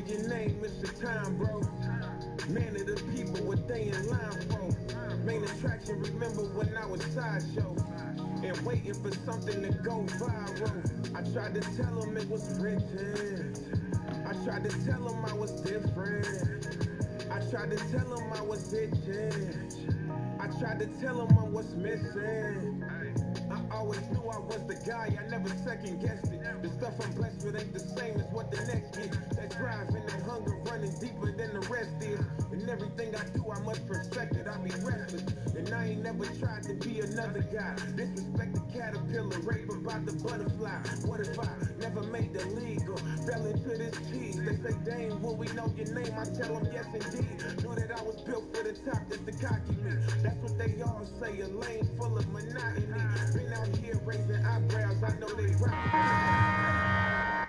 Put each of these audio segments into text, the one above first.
your name, Mr. Time, bro. Man of the people, what they in line for. Main attraction, remember when I was sideshow and waiting for something to go viral. I tried to tell them it was written. I tried to tell them I was different. I tried to tell them I was itching. I tried to tell them I was missing. I always knew I was the guy, I never second guessed it. The stuff I'm blessed with ain't the same as what the next is. That drive and that hunger running deeper than the rest is. And everything I do, I must perfect it. I be restless, and I ain't never tried to be another guy. Disrespect the caterpillar, rape about the butterfly. What if I never made the league or fell into this cheese? They say, Dame, will we know your name? I tell them, yes indeed. Knew that I was built for the top, that's the cocky me. That's what they all say, a lane full of monotony. Been out here raising eyebrows, I know they right.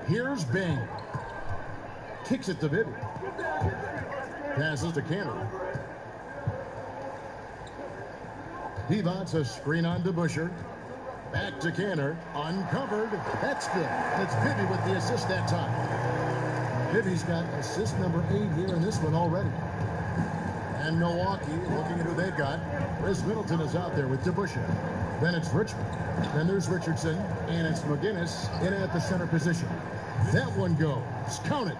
Here's Bing. Kicks it to Bibby. Passes to Canner. Divac, a screen on to Busher. Back to Canner. Uncovered. That's good. It's Bibby with the assist that time. Bibby's got assist number 8 here in this one already. And Milwaukee, looking at who they've got. Chris Middleton is out there with DeBusschere. Then it's Richmond. Then there's Richardson. And it's McGinnis in at the center position. That one goes. Counted.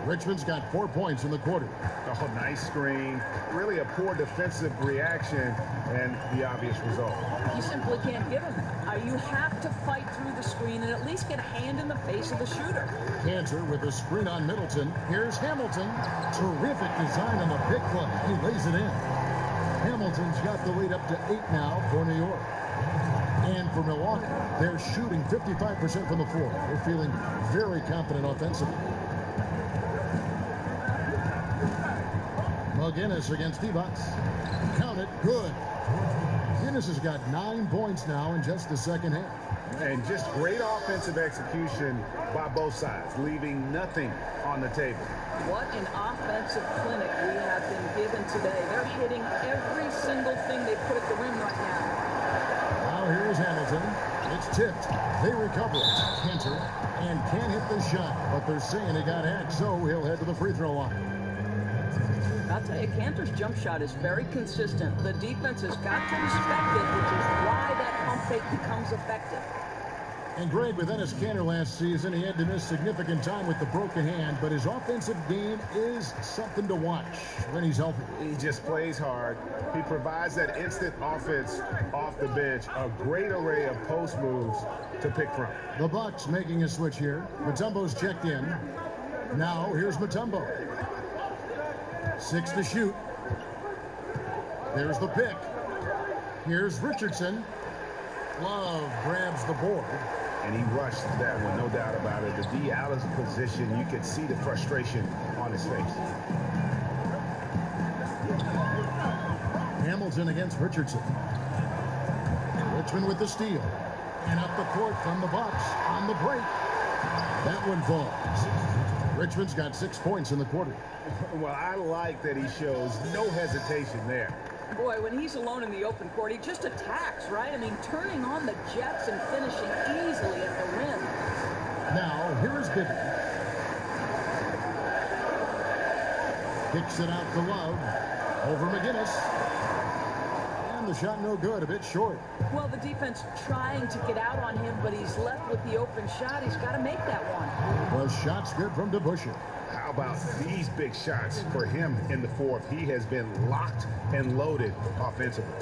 Richmond's got 4 points in the quarter. Oh, nice screen. Really a poor defensive reaction and the obvious result. You simply can't give him that. You have to fight through the screen and at least get a hand in the face of the shooter. Cantor with a screen on Middleton. Here's Hamilton. Terrific design on the pick play. He lays it in. Hamilton's got the lead up to 8 now for New York. And for Milwaukee, they're shooting 55% from the floor. They're feeling very confident offensively. McGinnis against Divac. Count it. Good. Guinness has got 9 points now in just the second half. And just great offensive execution by both sides, leaving nothing on the table. What an offensive clinic we have been given today. They're hitting every single thing they put at the rim right now. Now here's Hamilton. It's tipped. They recover it. Cantor and can't hit the shot, but they're saying he got hacked, so he'll head to the free throw line. I'll tell you, Cantor's jump shot is very consistent. The defense has got to respect it, which is why that pump fake becomes effective. And Greg, with Enes Kanter last season, he had to miss significant time with the broken hand, but his offensive game is something to watch when he's healthy. He just plays hard. He provides that instant offense off the bench, a great array of post moves to pick from. The Bucks making a switch here. Mutombo's checked in. Now here's Mutombo. 6 to shoot. There's the pick. Here's Richardson. Love grabs the board. And he rushed that one, no doubt about it. The D out of position, you could see the frustration on his face. Hamilton against Richardson. Richmond with the steal. And up the court from the Bucks on the break. That one falls. Richmond's got 6 points in the quarter. Well, I like that he shows no hesitation there. Boy, when he's alone in the open court, he just attacks, right? I mean, turning on the jets and finishing easily at the rim. Now, here's Bibby. Kicks it out to Love. Over McGinnis. And the shot no good, a bit short. Well, the defense trying to get out on him, but he's left with the open shot. He's got to make that one. The shot's good from DeBusschere. How about these big shots for him in the fourth? He has been locked and loaded offensively.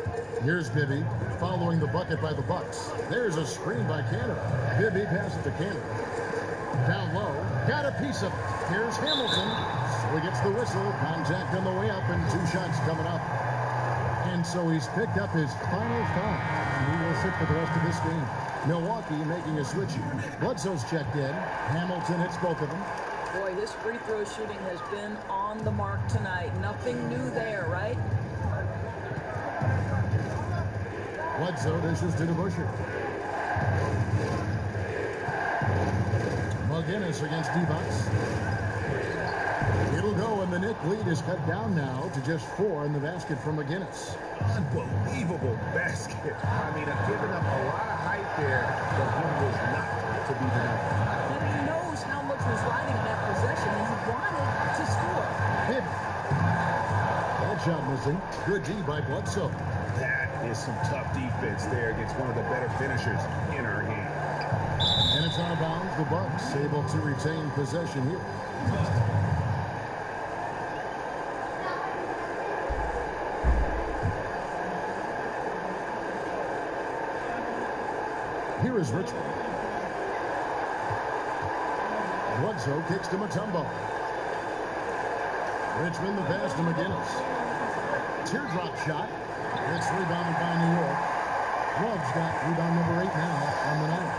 Here's Bibby following the bucket by the Bucks. There's a screen by Cantor. Bibby passes to Cantor. Down low, got a piece of it. Here's Hamilton. So he gets the whistle. Contact on the way up and 2 shots coming up. And so he's picked up his final foul. And he will sit for the rest of this game. Milwaukee making a switch. Bledsoe's checked in. Hamilton hits both of them. Boy, his free throw shooting has been on the mark tonight. Nothing new there, right? Bledsoe dishes to DeBusschere. McGinnis against Divac. It'll go, and the Nick lead is cut down now to just 4 in the basket from McGinnis. Unbelievable basket. I mean, I'm giving up a lot of height there, but he was not to be denied. And he knows how much was riding on that possession, and he wanted to score. Hit. That shot missing. Good D by Bledsoe. That is some tough defense there against one of the better finishers in our game. And it's out of bounds. The Bucks able to retain possession here. Here is Richmond. Bledsoe kicks to Mutombo. Richmond the pass to McGinnis. Teardrop shot. It's rebounded by New York. Love's got rebound number 8 now on the night.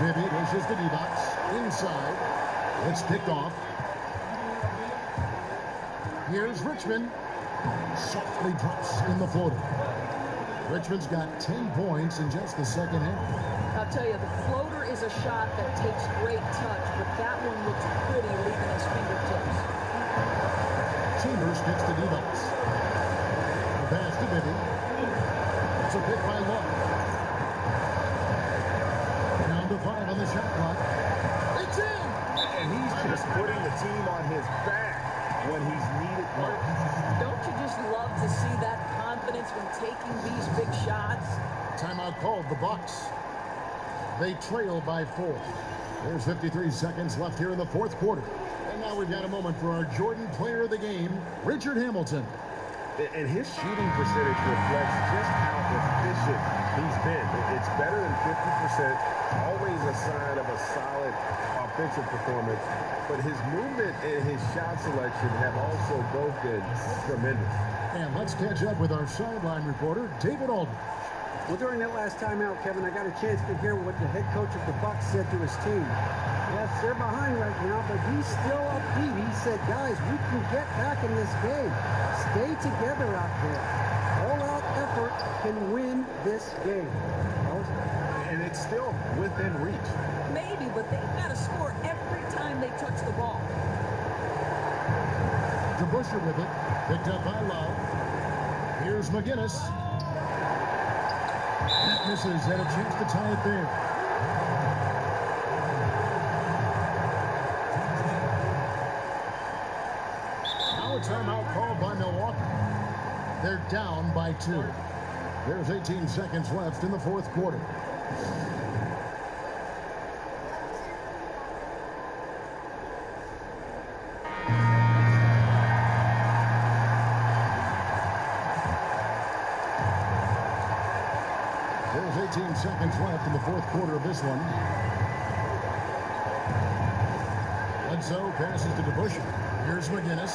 Bibby dishes to D-Box. Inside. It's picked off. Here's Richmond. Softly drops in the floater. Richmond's got 10 points in just the second half. I'll tell you, the floater is a shot that takes great touch, but that one looks pretty leaving his fingertips. Chambers kicks to D-Box. The pass to Bibby. It's a pick by Love. Down to 5 on the shot clock. It's in! And he's just putting the team on his back when he's needed most. Don't you just love to see that confidence when taking these big shots? Timeout called, the Bucks. They trail by 4. There's 53 seconds left here in the fourth quarter. And now we've got a moment for our Jordan player of the game, Richard Hamilton. And his shooting percentage reflects just how efficient he's been. It's better than 50%, always a sign of a solid offensive performance. But his movement and his shot selection have also both been tremendous. And let's catch up with our sideline reporter, David Aldridge. Well, during that last timeout, Kevin, I got a chance to hear what the head coach of the Bucks said to his team. Yes, they're behind right now, but he's still upbeat. He said, guys, we can get back in this game. Stay together out there. All-out effort can win this game. And it's still within reach. Maybe, but they've got to score every time they touch the ball. DeBusschere with it. Picked up by Love. Here's McGinnis. That misses. Had a chance to tie it there. Now a timeout called by Milwaukee. They're down by 2. There's 18 seconds left in the fourth quarter. There's 18 seconds left in the fourth quarter of this one. Bledsoe passes to DeBusschere. Here's McGinnis.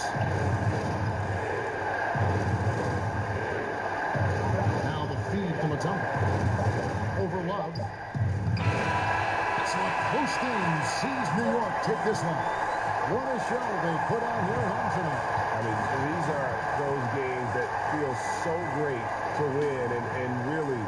Now the feed to Mutombo. Over Love. So a close game sees New York take this one. What a show they put on here at home tonight. I mean, these are those games that feel so great to win and really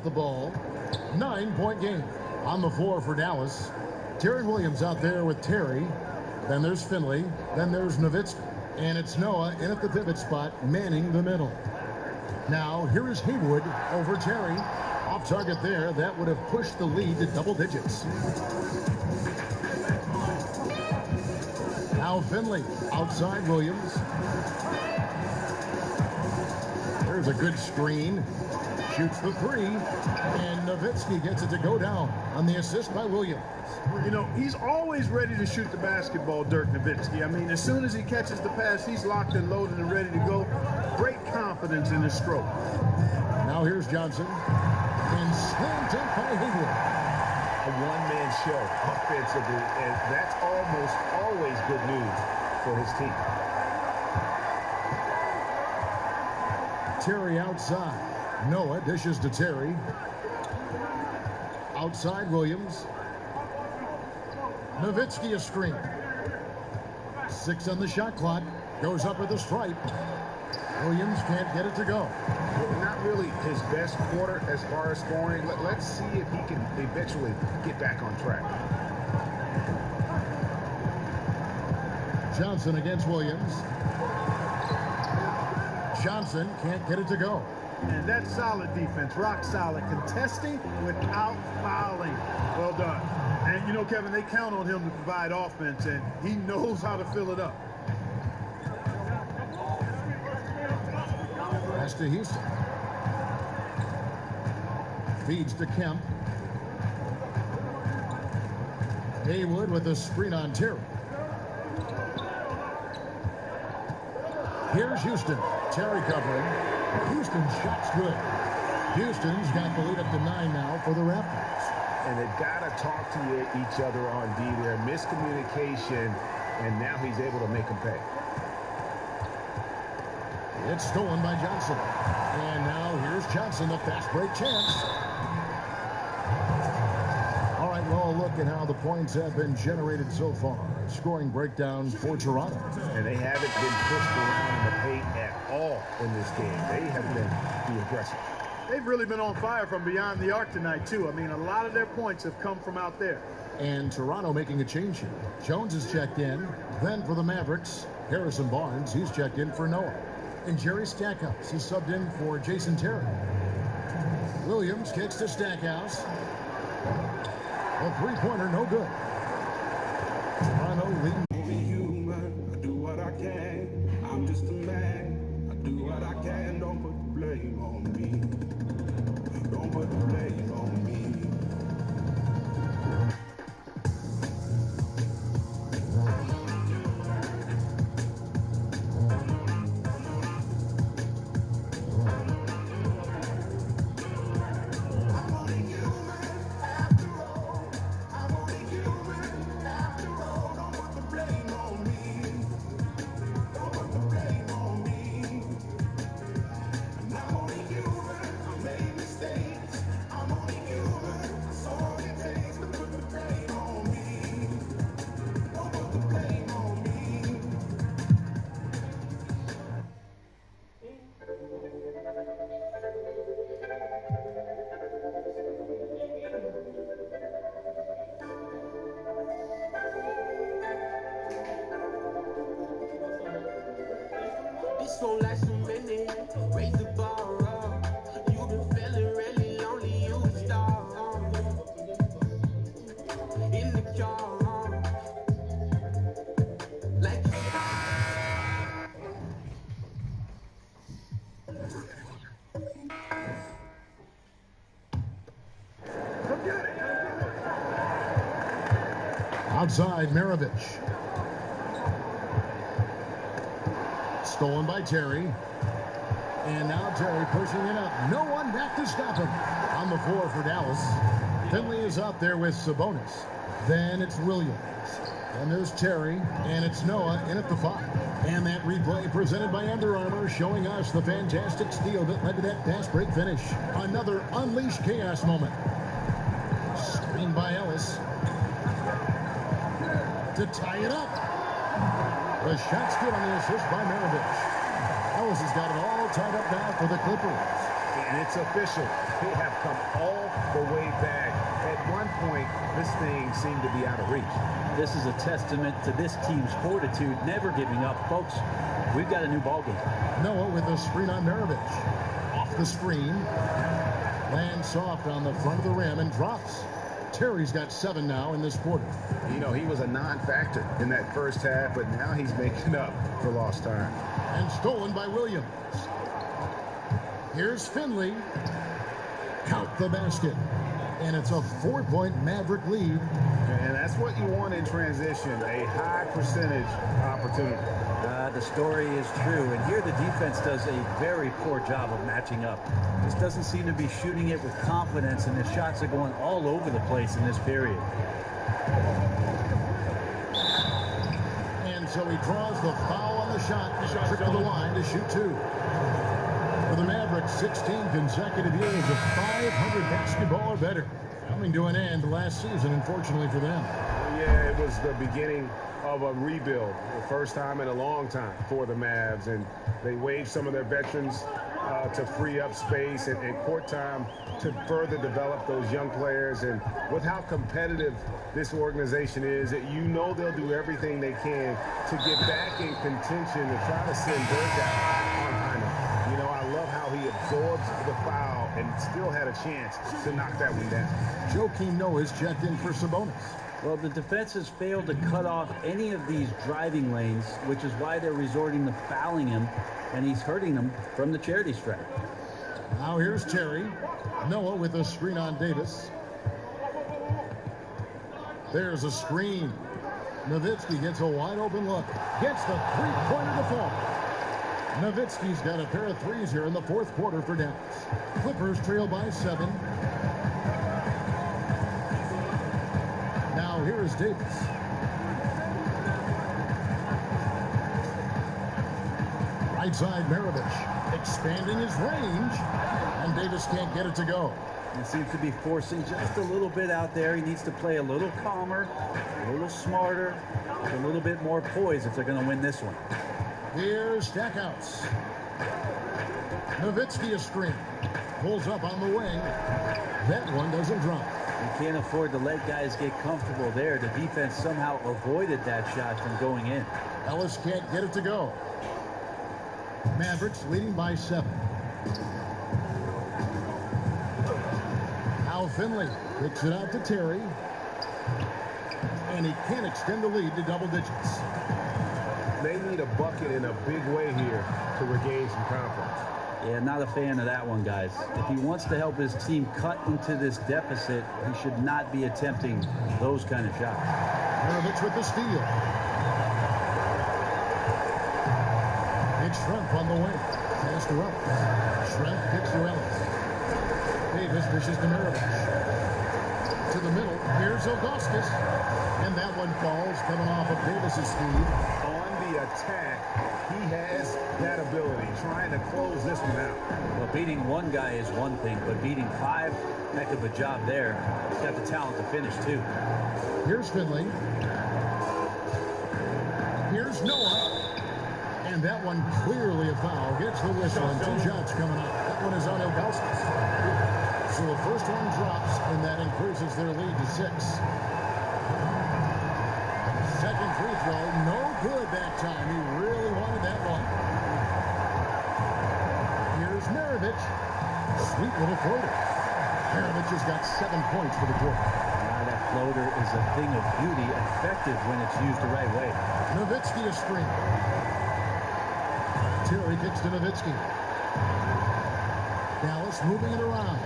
the ball. 9-point game. On the floor for Dallas, Terry Williams out there with Terry. Then there's Finley. Then there's Nowitzki. And it's Noah in at the pivot spot, manning the middle. Now, here is Haywood over Terry. Off target there. That would have pushed the lead to double digits. Now Finley outside Williams. There's a good screen. Shoots the three. And Nowitzki gets it to go down on the assist by Williams. You know, he's always ready to shoot the basketball, Dirk Nowitzki. I mean, as soon as he catches the pass, he's locked and loaded and ready to go. Great confidence in his stroke. Now here's Johnson. And slammed up by Haywood. A one-man show offensively, and that's almost always good news for his team. Terry outside. Noah dishes to Terry. Outside Williams. Nowitzki a screen. 6 on the shot clock. Goes up with a stripe. Williams can't get it to go. Not really his best quarter as far as scoring. Let's see if he can eventually get back on track. Johnson against Williams. Johnson can't get it to go. And that's solid defense, rock solid, contesting without fouling. Well done. And you know, Kevin, they count on him to provide offense, and he knows how to fill it up. Pass to Houston. Feeds to Kemp. Haywood with a screen on Terry. Here's Houston. Terry covering. Houston's shot's good. Houston's got the lead up to 9 now for the Raptors. And they've got to talk to each other on D there. Miscommunication, and now he's able to make them pay. It's stolen by Johnson. And now here's Johnson, the fast break chance. All right, well, look at how the points have been generated so far. Scoring breakdown for Toronto. And they haven't been pushed around in the paint at all in this game. They have been the aggressors. They've really been on fire from beyond the arc tonight, too. I mean, a lot of their points have come from out there. And Toronto making a change here. Jones is checked in. Then for the Mavericks, Harrison Barnes, he's checked in for Noah. And Jerry Stackhouse is subbed in for Jason Terry. Williams kicks to Stackhouse. A three-pointer, no good. Toronto leading. I do what I can. I'm just a man. I do what I can. Don't put the blame on me. Don't put the blame on me. This gon' last a minute. Raise the bar up. You been feeling really lonely. You a star. In the car. Like Outside, Maravich. Stolen by Terry. And now Terry pushing it up. No one back to stop him. On the floor for Dallas. Finley is out there with Sabonis. Then it's Williams. And there's Terry. And it's Noah in at the 5. And that replay presented by Under Armour showing us the fantastic steal that led to that fast break finish. Another unleashed chaos moment. Screen by Ellis. To tie it up. The shot's good on the assist by Maravich. Ellis has got it all tied up now for the Clippers. And it's official. They have come all the way back. At one point, this thing seemed to be out of reach. This is a testament to this team's fortitude, never giving up. Folks, we've got a new ballgame. Noah with a screen on Maravich. Off the screen. Lands soft on the front of the rim and drops. Terry's got 7 now in this quarter. You know, he was a non-factor in that first half, but now he's making up for lost time. And stolen by Williams. Here's Finley. Count the basket. And it's a 4-point Maverick lead. And that's what you want in transition, a high percentage opportunity. The story is true, and here the defense does a very poor job of matching up. Just doesn't seem to be shooting it with confidence, and the shots are going all over the place in this period. And so he draws the foul on the shot. Trip to the line to shoot 2. For the Mavericks, 16 consecutive years of 500 basketball or better. Coming to an end last season, unfortunately for them. Yeah, it was the beginning of a rebuild. The first time in a long time for the Mavs. And they waived some of their veterans to free up space and court time to further develop those young players. And with how competitive this organization is, you know they'll do everything they can to get back in contention and try to send Dirk out on Hyman. You know, I love how he absorbs the foul and still had a chance to knock that one down. Joakim Noah's checked in for Sabonis. Well, the defense has failed to cut off any of these driving lanes, which is why they're resorting to fouling him, and he's hurting them from the charity stripe. Now here's Terry. Noah with a screen on Davis. There's a screen. Nowitzki gets a wide open look. Gets the three-pointer to fall. Nowitzki's got a pair of threes here in the fourth quarter for Dallas. Clippers trail by 7. Now here is Davis. Right side Maravich expanding his range, and Davis can't get it to go. He seems to be forcing just a little bit out there. He needs to play a little calmer, a little smarter, a little bit more poise if they're going to win this one. Here's Stackhouse. Nowitzki a screen. Pulls up on the wing. That one doesn't drop. You can't afford to let guys get comfortable there. The defense somehow avoided that shot from going in. Ellis can't get it to go. Mavericks leading by 7. Now Finley kicks it out to Terry. And he can't extend the lead to double digits. They need a bucket in a big way here to regain some confidence. Yeah, not a fan of that one, guys. If he wants to help his team cut into this deficit, he should not be attempting those kind of shots. Maravich with the steal. It's Schrempf on the wing. Pass to Ellis. Schrempf kicks to Ellis. Davis dishes to Maravich. To the middle. Here's Ilgauskas. And that one falls, coming off of Davis's speed. On the attack, he has that ability, trying to close this one out. Well, beating one guy is one thing, but beating 5, heck of a job there. He's got the talent to finish, too. Here's Finley. Here's Noah. And that one clearly a foul. Gets the whistle, and 2 shots coming up. That one is on Ilgauskas. So the first one drops, and that increases their lead to 6. Second free throw, no good that time. He really wanted that one. Here's Maravich. Sweet little floater. Maravich has got 7 points for the quarter. That floater is a thing of beauty, effective when it's used the right way. Nowitzki a screen. Terry kicks to Nowitzki. Dallas moving it around.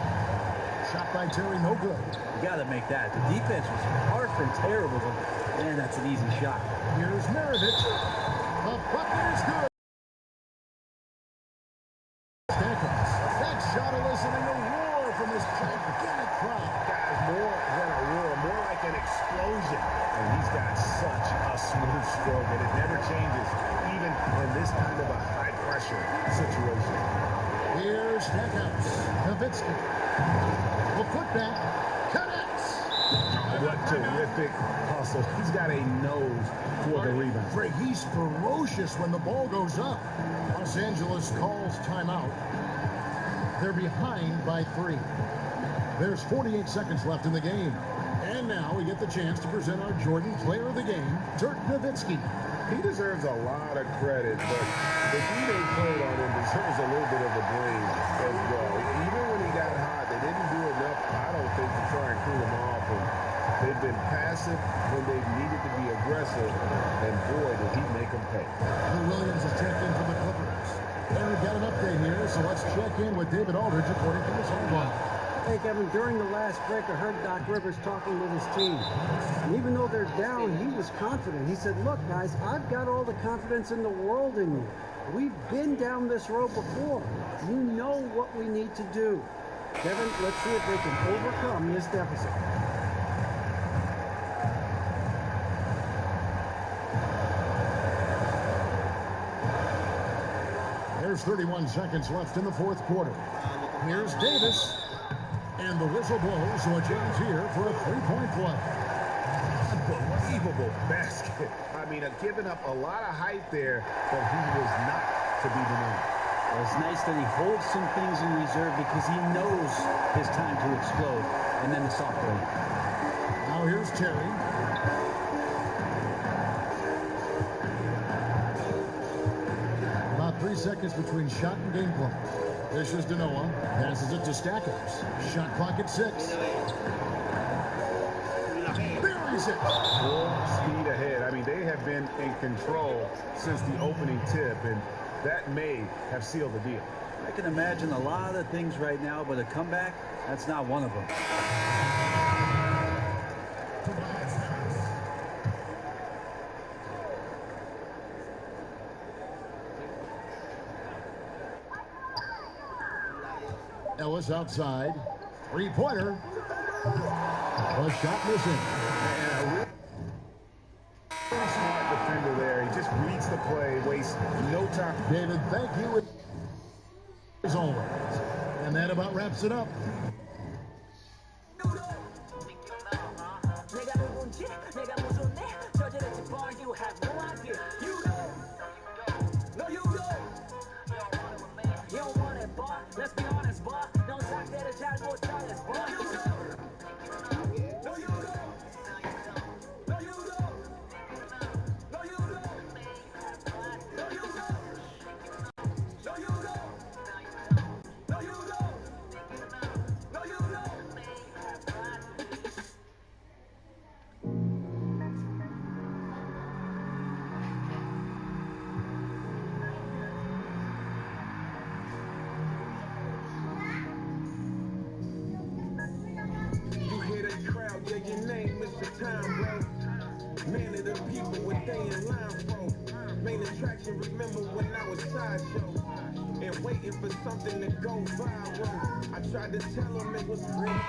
Shot by Terry, no good. You got to make that. The defense was far from terrible, but man, that's an easy shot. Here's Maravich. The bucket is good. Stackhouse. That shot eliciting a roar from this gigantic crowd. Guys, more than a roar, more like an explosion. And he's got such a smooth stroke, and it never changes, even in this kind of a high-pressure situation. Here's Stackhouse. Nowitzki. The putback connects. What terrific hustle. He's got a nose for the rebound. Greg, he's ferocious when the ball goes up. Los Angeles calls timeout. They're behind by 3. There's 48 seconds left in the game. And now we get the chance to present our Jordan Player of the Game, Dirk Nowitzki. He deserves a lot of credit, but the D they played on him deserves a little bit of the blame as well. Even when he got hot, they didn't do enough, I don't think, to try and cool him off. And they've been passive when they've needed to be aggressive, and boy, did he make them pay. Lou Williams has checked in for the Clippers. We've got an update here, so let's check in with David Aldridge according to the sideline. Hey, Kevin, during the last break, I heard Doc Rivers talking with his team. And even though they're down, he was confident. He said, look, guys, I've got all the confidence in the world in you. We've been down this road before. You know what we need to do. Kevin, let's see if they can overcome this deficit. There's 31 seconds left in the fourth quarter. Here's Davis. And the whistle blows, so a change here for a three-point play. Unbelievable basket. I mean, giving up a lot of height there, but he was not to be denied. Well, it's nice that he holds some things in reserve because he knows his time to explode. And then the soft break. Now here's Terry. About 3 seconds between shot and game clock. This is Denoa. Passes it to Stackers. Shot clock at 6. Buries it. Full speed ahead. I mean, they have been in control since the opening tip, and that may have sealed the deal. I can imagine a lot of things right now, but a comeback, that's not one of them. Ellis outside. Three-pointer. A shot missing. And a really smart defender there. He just reads the play, wastes no time. David, thank you. As always. And that about wraps it up. Remember when I was sideshow and waiting for something to go viral. I tried to tell them it was real.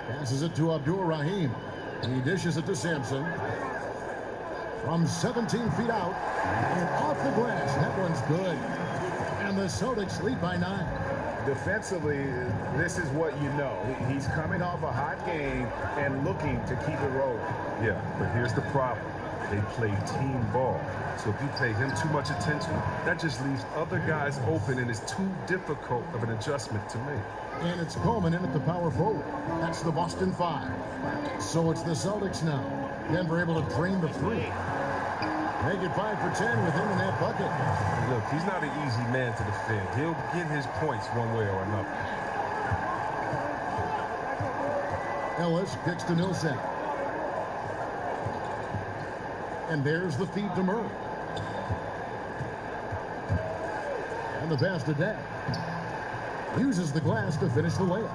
Passes it to Abdul Rahim. He dishes it to Sampson. From 17 feet out and off the glass. That one's good. And the Celtics lead by 9. Defensively, this is what you know. He's coming off a hot game and looking to keep it rolling. Yeah, but here's the problem. They play team ball. So if you pay him too much attention, that just leaves other guys open, and it's too difficult of an adjustment to make. And it's Coleman in at the power forward. That's the Boston 5. So it's the Celtics now. Denver able to drain the 3. Make it 5 for 10 with him in that bucket. Look, he's not an easy man to defend. He'll get his points one way or another. Ellis kicks to Millsap. And there's the feed to Murray. And the pass to Dak. Uses the glass to finish the layup.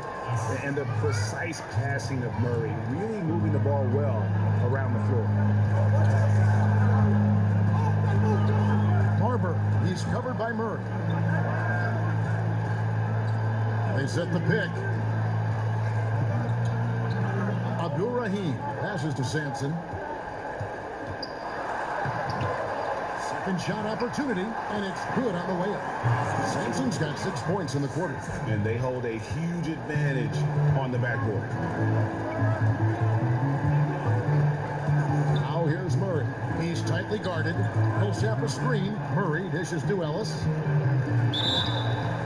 And the precise passing of Murray, really moving the ball well around the floor. Barber, he's covered by Murray. They set the pick. Abdul Rahim passes to Sampson. Second shot opportunity, and it's good on the way up. Sampson's got 6 points in the quarter. And they hold a huge advantage on the backboard. Now here's Murray. He's tightly guarded. Millsap a screen. Murray dishes to Ellis.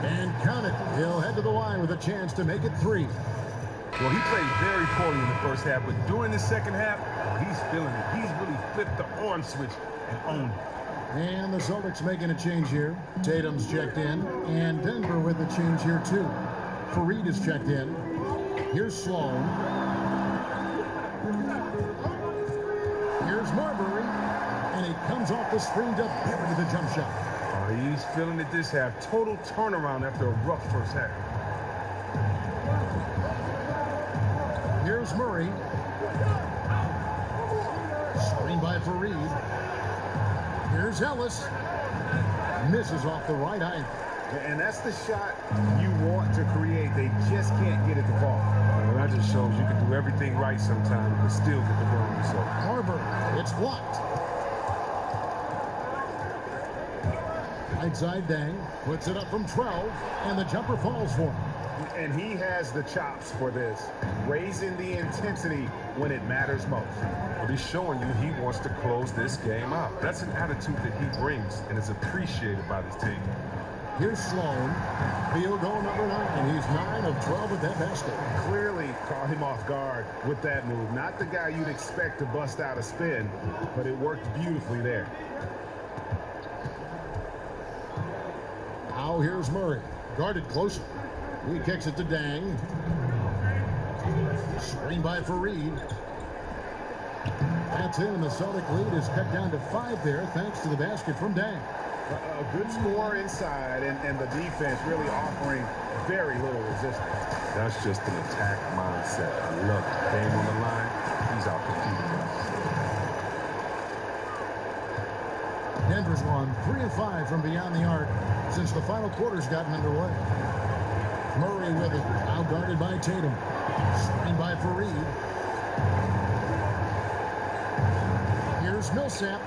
And count it. He'll head to the line with a chance to make it 3. Well, he played very poorly in the first half, but during the second half, he's feeling it. He's really flipped the on switch and owned it. And the Celtics making a change here. Tatum's checked in, and Denver with a change here too. Fareed is checked in. Here's Sloan. Here's Marbury, and he comes off the screen to bury the jump shot. He's feeling it this half. Total turnaround after a rough first half. Here's Murray. Screen by Fareed. Here's Ellis. Misses off the right eye. And that's the shot you want to create. They just can't get it to fall. Well, that just shows you can do everything right sometimes, but still get the wrong result. Marbury. It's blocked. Right side Dang. Puts it up from 12, and the jumper falls for him. And he has the chops for this, raising the intensity when it matters most. But he's showing you he wants to close this game out. That's an attitude that he brings and is appreciated by this team. Here's Sloan. Field goal number 9. He's 9 of 12 with that basket. Clearly caught him off guard with that move. Not the guy you'd expect to bust out a spin, but it worked beautifully there. Now here's Murray. Guarded closer. He kicks it to Dang. Screen by Fareed. That's in, and the Celtic lead is cut down to 5 there thanks to the basket from Dang. A good score inside, and the defense really offering very little resistance. That's just an attack mindset. I love it. Game on the line, he's out competing us. Denver's won 3 of 5 from beyond the arc since the final quarter's gotten underway. Murray with it, now guarded by Tatum. Screen by Fareed. Here's Millsap,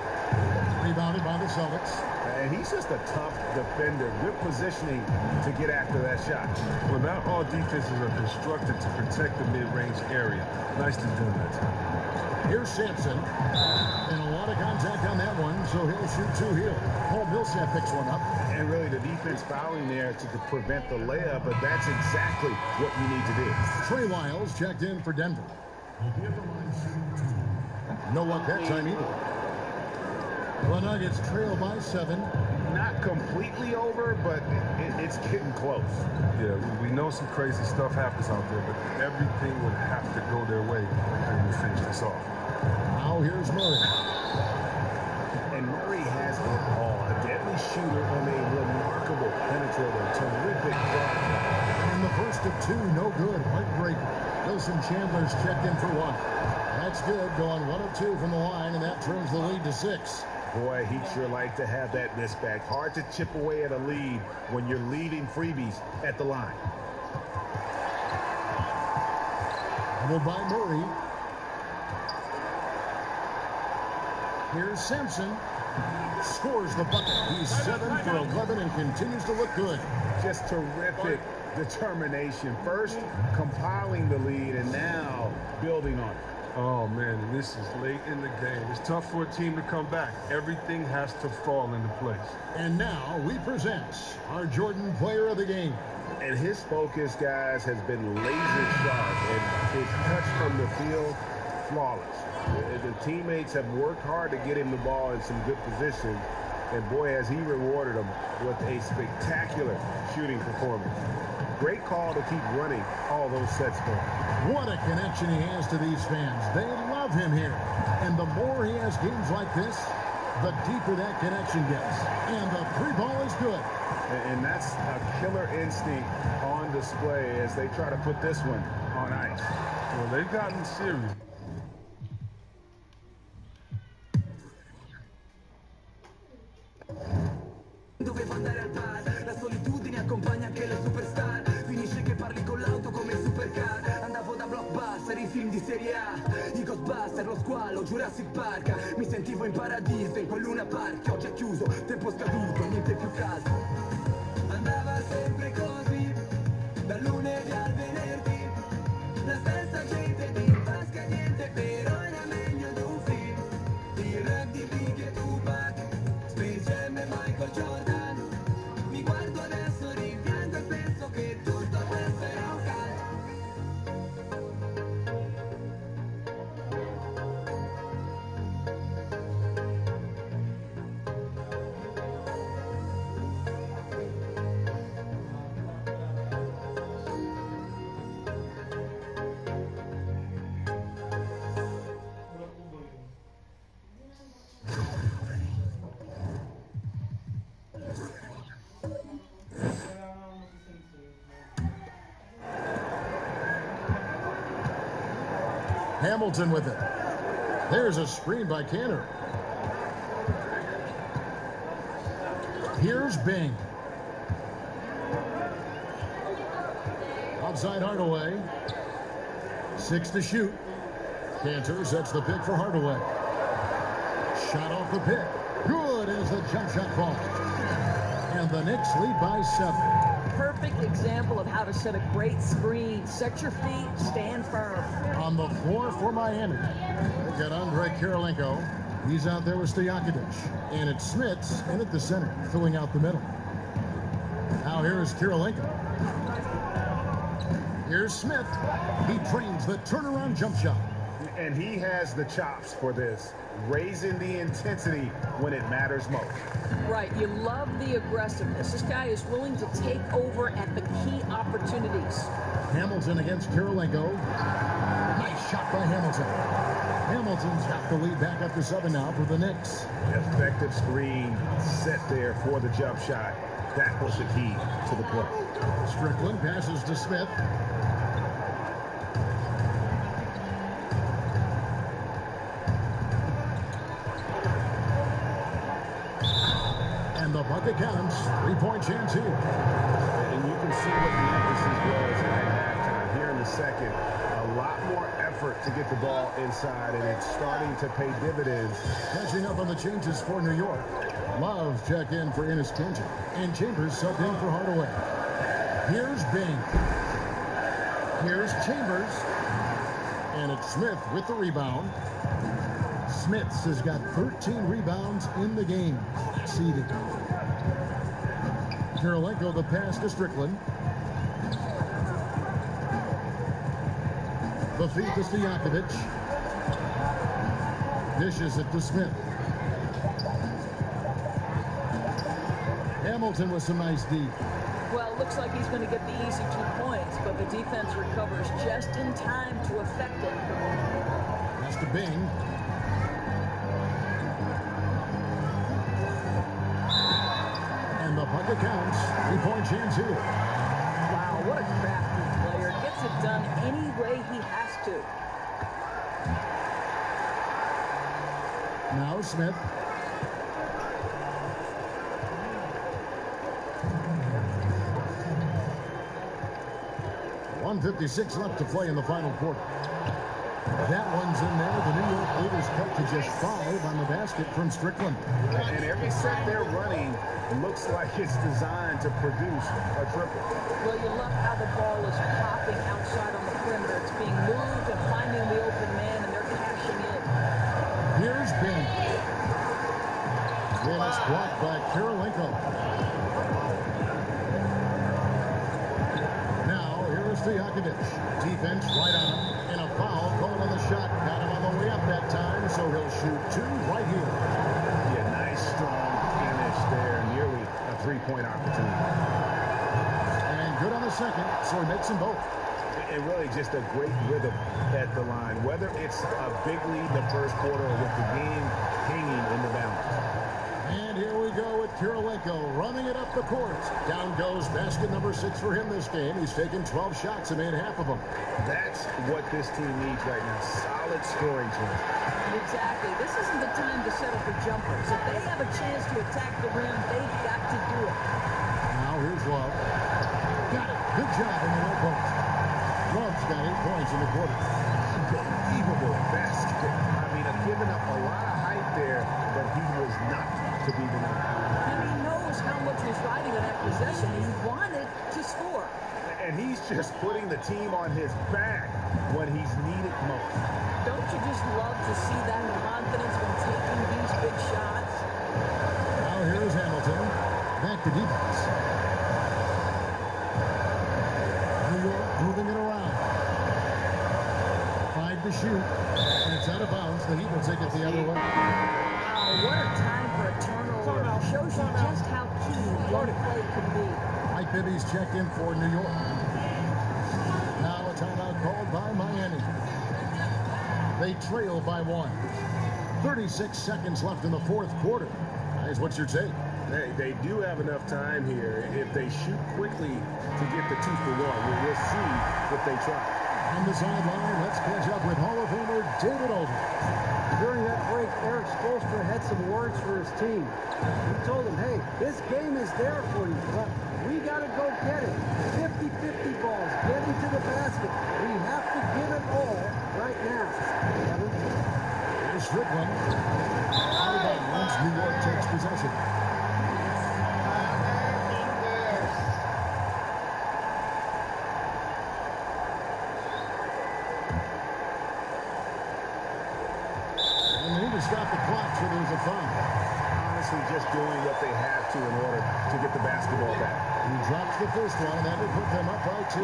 rebounded by the Celtics. And he's just a tough defender. Good positioning to get after that shot. Well, not all defenses are constructed to protect the mid-range area. Nicely done that time. Here's Sampson. And a lot of contact on that one, so he'll shoot 2 here. Paul Millsap picks one up. And really the defense fouling there to prevent the layup, but that's exactly what you need to do. Trey Lyles checked in for Denver. No luck that time either. The Nuggets trail by 7. Not completely over, but it's getting close. Yeah, we know some crazy stuff happens out there, but everything would have to go their way when we finish this off. Now here's Murray. And Murray has it all. A deadly shooter and a remarkable penetrator. Terrific shot. And the first of 2, no good. Heartbreaker. Wilson Chandler's checked in for 1. That's good. Going 1 of 2 from the line, and that trims the lead to 6. Boy, he'd sure like to have that miss back. Hard to chip away at a lead when you're leaving freebies at the line. Doubled by Murray. Here's Sampson. Scores the bucket. He's 7 for 11 and continues to look good. Just terrific determination. First, compiling the lead, and now building on it. Oh, man, this is late in the game. It's tough for a team to come back. Everything has to fall into place. And now we present our Jordan Player of the Game. And his focus, guys, has been laser sharp, and his touch from the field, flawless. The teammates have worked hard to get him the ball in some good position, and boy, has he rewarded them with a spectacular shooting performance. Great call to keep running all those sets for him. What a connection he has to these fans. They love him here. And the more he has games like this, the deeper that connection gets. And the 3 ball is good. And that's a killer instinct on display as they try to put this one on ice. Well, they've gotten serious. Dovevo andare al bar, la solitudine accompagna anche le superstar. Finisce che parli con l'auto come supercar. Andavo da blockbuster, i film di di Serie A, i Ghostbuster, lo squalo, Jurassic Park. Mi sentivo in paradiso, in quel Luna Park. Oggi è chiuso, tempo scaduto, niente più caldo. Andava sempre così, dal lunedì al venerdì. La stessa gente di tasca, niente, però era meglio di un film. Il rugby, Big e Tupac, Space Jam e Michael Jordan. Mi guardo adesso, rimpiango e penso che tutto questo era un calcio. Hamilton with it. There's a screen by Canner. Here's Bing. Outside Hardaway. 6 to shoot. Cantor sets the pick for Hardaway. Shot off the pick. Good as the jump shot ball. And the Knicks lead by 7. Perfect example of how to set a great screen. Set your feet, stand firm. On the floor for Miami. They got Andre Kirilenko. He's out there with Stojakovic. And it's Smits in at the center, filling out the middle. Now here's Kirilenko. Here's Smith. He trains the turnaround jump shot. And he has the chops for this, raising the intensity when it matters most. Right, you love the aggressiveness. This guy is willing to take over at the key opportunities. Hamilton against Kirilenko. Nice shot by Hamilton. Hamilton's got the lead back up to 7 now for the Knicks. Effective screen set there for the jump shot. That was the key to the play. Strickland passes to Smith. And the bucket counts. 3-point chance here. And you can see what the emphasis was at halftime. Here in the second, a lot more effort to get the ball inside, and it's starting to pay dividends. Catching up on the changes for New York. Love check in for Enes Kanter. And Chambers subbed in for Hardaway. Here's Bing. Here's Chambers. And it's Smith with the rebound. Smith has got 13 rebounds in the game. Seeded. Kirilenko the pass to Strickland. The feed to Stojakovic. Dishes it to Smith. Hamilton with some nice D. Well, it looks like he's going to get the easy 2 points, but the defense recovers just in time to affect it. That's to Bing. And the bucket counts. 3-point chance here. Wow, what a crafty player. Gets it done any way he has to. Now Smith. .156 left to play in the final quarter. That one's in there. The New York leaders cut to just 5 on the basket from Strickland. And every set they're running looks like it's designed to produce a triple. Well, you love how the ball is popping outside on the perimeter. It's being moved and finding the open man, and they're cashing in. Here's Bing. And it's blocked by Kirilenko. Now, here's Stojakovic. Defense right on him. And a foul called on the shot. Got him on the way up that time, so he'll shoot 2 right here. Yeah, nice, strong finish there. Nearly a 3-point opportunity. And good on the second, so he makes them both. And really just a great rhythm at the line. Whether it's a big lead in the first quarter or with the game hanging in the balance. And here we go with Kirilenko running it up the court. Down goes basket number 6 for him this game. He's taken 12 shots and made half of them. That's what this team needs right now. Solid scoring team. Exactly. This isn't the time to settle for jumpers. If they have a chance to attack the rim, they've got to do it. Now here's Love. Got it. Good job in the low post. Love's got 8 points in the quarter. unbelievable basket. I mean, giving up a lot of height there, but he was not to be denied. And he knows how much was riding on that possession. He wanted to score. And he's just putting the team on his back when he's needed most. Don't you just love to see that confidence when taking these big shots? Now here's Hamilton. Back to defense. New York moving it around. 5 to shoot. And it's out of bounds. The Heat will take it the other way. Oh, what a time for a turnover. It shows you just how key one play can be. Mike Bibby's checked in for New York. Now a timeout called by Miami. They trail by 1. 36 seconds left in the fourth quarter. Guys, what's your take? They do have enough time here if they shoot quickly to get the 2 for 1. We'll see if they try. On the sideline, let's catch up with Hall of Famer David Olden. During that break, Eric Spoelstra had some words for his team. He told them, hey, this game is there for you, but we got to go get it. 50-50 balls, get into the basket. We have to give it all right now. Kevin? Here's Strickland. Out of bounds, New York takes possession. Stop the clock, so there's a foul. Honestly, just doing what they have to in order to get the basketball back. He drops the first one, and that will put them up by 2.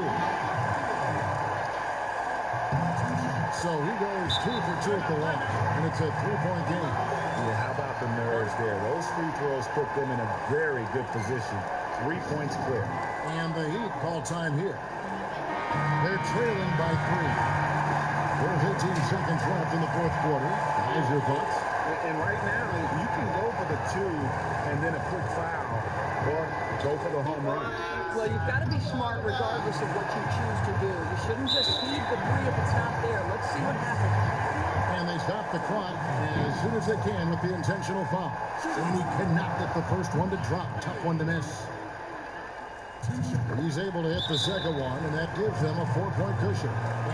So he goes 2 for 2 at the line, and it's a 3-point game. Yeah, how about the nerves there? Those free throws put them in a very good position. 3 points clear. And the Heat call time here. They're trailing by 3. There's 18 seconds left in the fourth quarter. Guys, your thoughts? And right now, you can go for the 2 and then a quick foul, or go for the home run. Well, you've got to be smart regardless of what you choose to do. You shouldn't just heave the 3 if it's not there. Let's see what happens. And they stop the clock as soon as they can with the intentional foul. And he cannot get the first one to drop. Tough one to miss. He's able to hit the second one, and that gives them a 4-point cushion.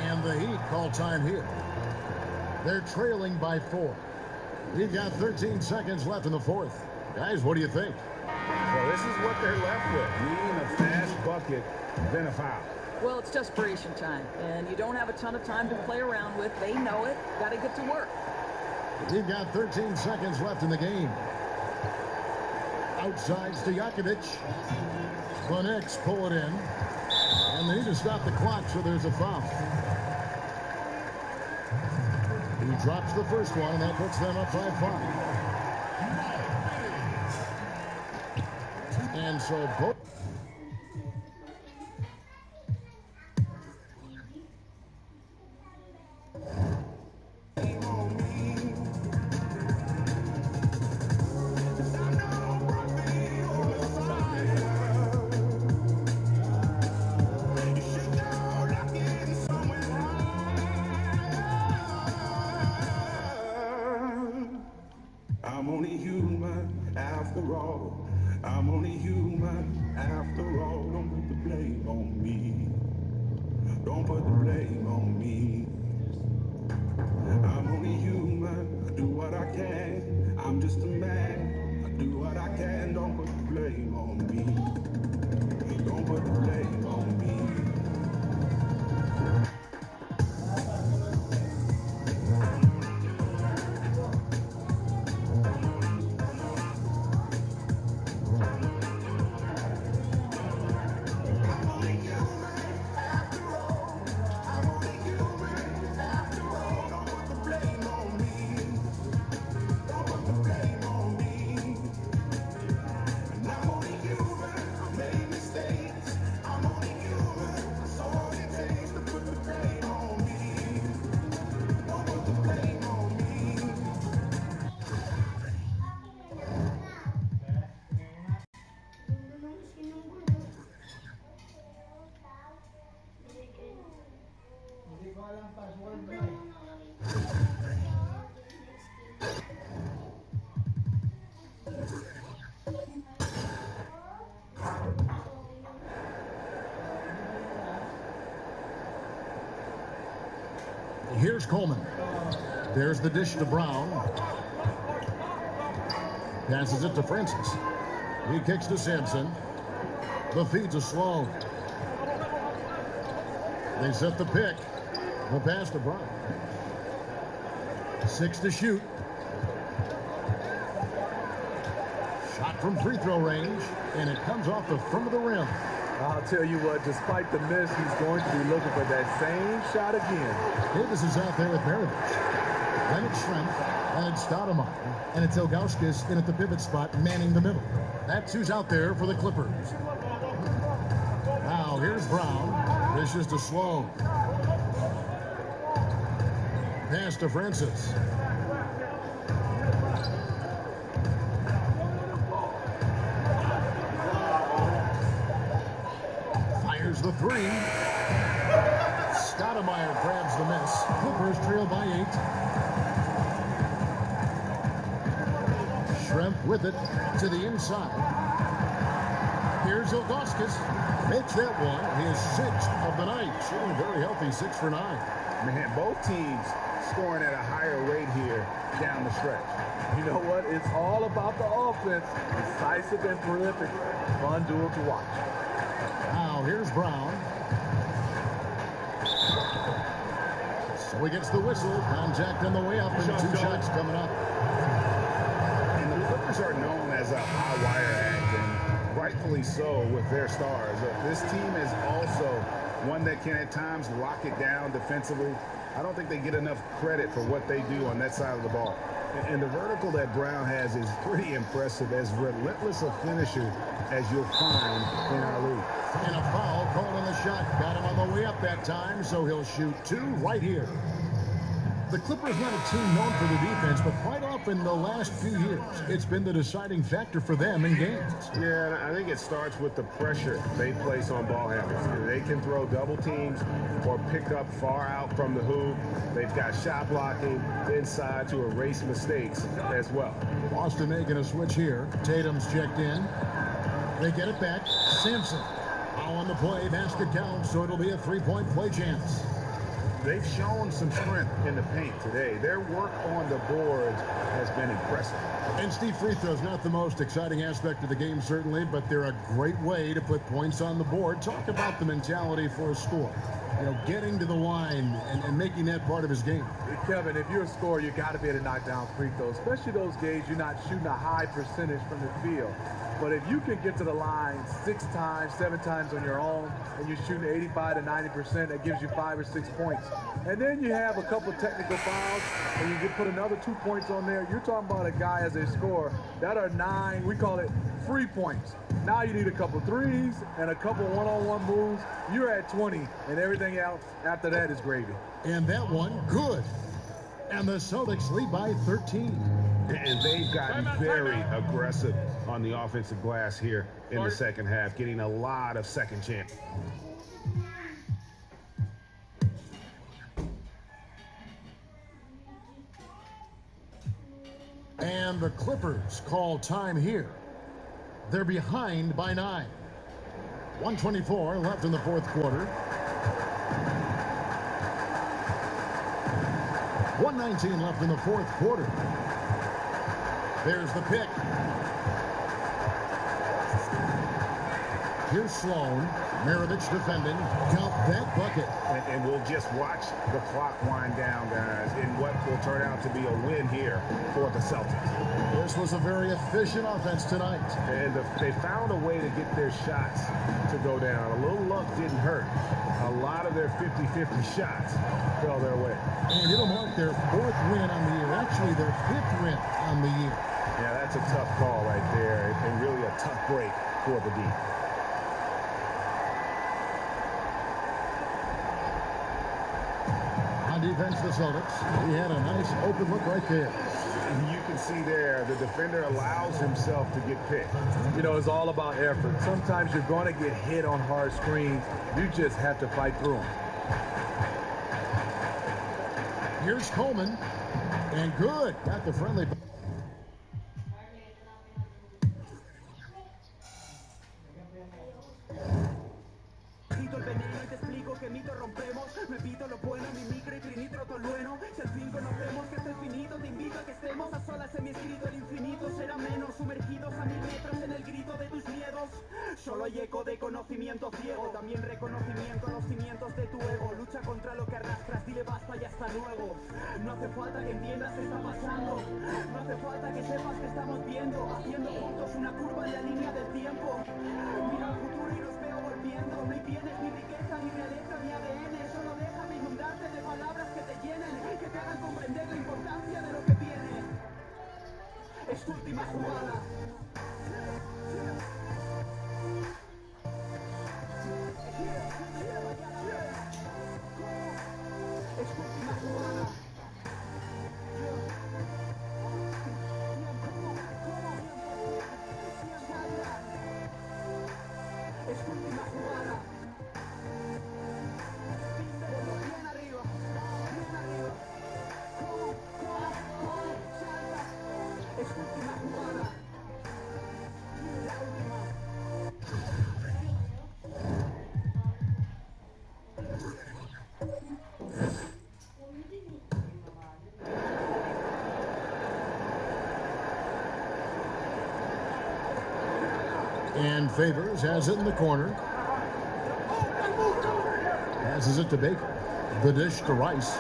And the Heat call time here. They're trailing by 4. We've got 13 seconds left in the fourth. Guys, what do you think? Well, this is what they're left with. Needing a fast bucket, then a foul. Well, it's desperation time, and you don't have a ton of time to play around with. They know it. Got to get to work. We've got 13 seconds left in the game. Outside Stojakovic. The Knicks pull it in. And they need to stop the clock, so there's a foul. He drops the first one, and that puts them up by 5. And so both... I'm only human after all. I'm only human after all. Don't put the blame on me. Don't put the blame on me. I'm only human. I do what I can. I'm just a man. I do what I can. Don't put the blame on me. Don't put the blame on me. Here's Coleman. There's the dish to Brown. Passes it to Francis. He kicks to Sampson. The feed's a slow. They set the pick. The pass to Brown. 6 to shoot. Shot from free throw range, and it comes off the front of the rim. I'll tell you what, despite the miss, he's going to be looking for that same shot again. Davis is out there with Maravich. Leonard Schrempf, and Stoudemire, and it's Ilgauskas in at the pivot spot, manning the middle. That's who's out there for the Clippers. Now here's Brown. This is to Sloan. Pass to Francis. Fires the three. Stoudemire grabs the miss. Clippers trail by 8. Schrempf with it to the inside. Here's Ilgauskas. Makes that one his 6th of the night. Shooting very healthy, 6 for 9. Man, both teams scoring at a higher rate here down the stretch. You know what? It's all about the offense. Decisive and prolific. Fun duel to watch. Now here's Brown. So he gets the whistle. Contact on the way up, and 2 shots coming up. And the Clippers are known as a high wire act, and rightfully so with their stars. This team is also one that can at times lock it down defensively. I don't think they get enough credit for what they do on that side of the ball. And the vertical that Brown has is pretty impressive, as relentless a finisher as you'll find in our league. And a foul called on the shot. Got him on the way up that time, so he'll shoot 2 right here. The Clippers not a team known for the defense, but quite often the last few years, it's been the deciding factor for them in games. Yeah, and I think it starts with the pressure they place on ball handlers. They can throw double teams or pick up far out from the hoop. They've got shot blocking inside to erase mistakes as well. Boston making a switch here. Tatum's checked in. They get it back. Sampson. Foul on the play. Basket counts, so it'll be a 3-point play chance. They've shown some strength in the paint today. Their work on the boards has been impressive. And Steve, free throws not the most exciting aspect of the game, certainly, but they're a great way to put points on the board. Talk about the mentality for a score. You know, getting to the line and making that part of his game. Kevin, if you're a scorer, you got to be able to knock down free throws, especially those games you're not shooting a high percentage from the field. But if you can get to the line 6 times, 7 times on your own, and you're shooting 85 to 90%, that gives you 5 or 6 points. And then you have a couple technical fouls, and you can put another 2 points on there. You're talking about a guy as a scorer that are 9, we call it free points. Now you need a couple threes and a couple one-on-one moves. You're at 20, and everything else after that is gravy. And that one, good. And the Celtics lead by 13. And they've gotten very aggressive on the offensive glass here in the second half, getting a lot of second chance. And the Clippers call time here. They're behind by 9. 124 left in the fourth quarter. 119 left in the fourth quarter. There's the pick. Here's Sloan. Maravich defending. Count that bucket. And we'll just watch the clock wind down, guys, in what will turn out to be a win here for the Celtics. This was a very efficient offense tonight. And they found a way to get their shots to go down. A little luck didn't hurt. A lot of their 50-50 shots fell their way. And it'll mark their 4th win on the year. Actually, their 5th win on the year. Yeah, that's a tough call right there, and really a tough break for the D. On defense, the Celtics. He had a nice open look right there. And you can see there, the defender allows himself to get picked. You know, it's all about effort. Sometimes you're going to get hit on hard screens. You just have to fight through them. Here's Coleman. And good. Got the friendly. el veneno y te explico que mito rompemos. Me pito lo bueno, mi micro y trinitro, y hasta luego. No hace falta que entiendas qué está pasando. No hace falta que sepas que estamos viendo, haciendo juntos una curva en la línea del tiempo. Miro al futuro y los veo volviendo. No hay bienes, ni riqueza, ni realeza, ni ADN. Solo déjame inundarte de palabras que te llenen, que te hagan comprender la importancia de lo que viene. Es tu última jugada. Es tu última jugada. Es tu última jugada. Bien arriba, bien arriba. Salta. Es tu última jugada. La última. And Favors has it in the corner. Passes it to Baker. The dish to Rice.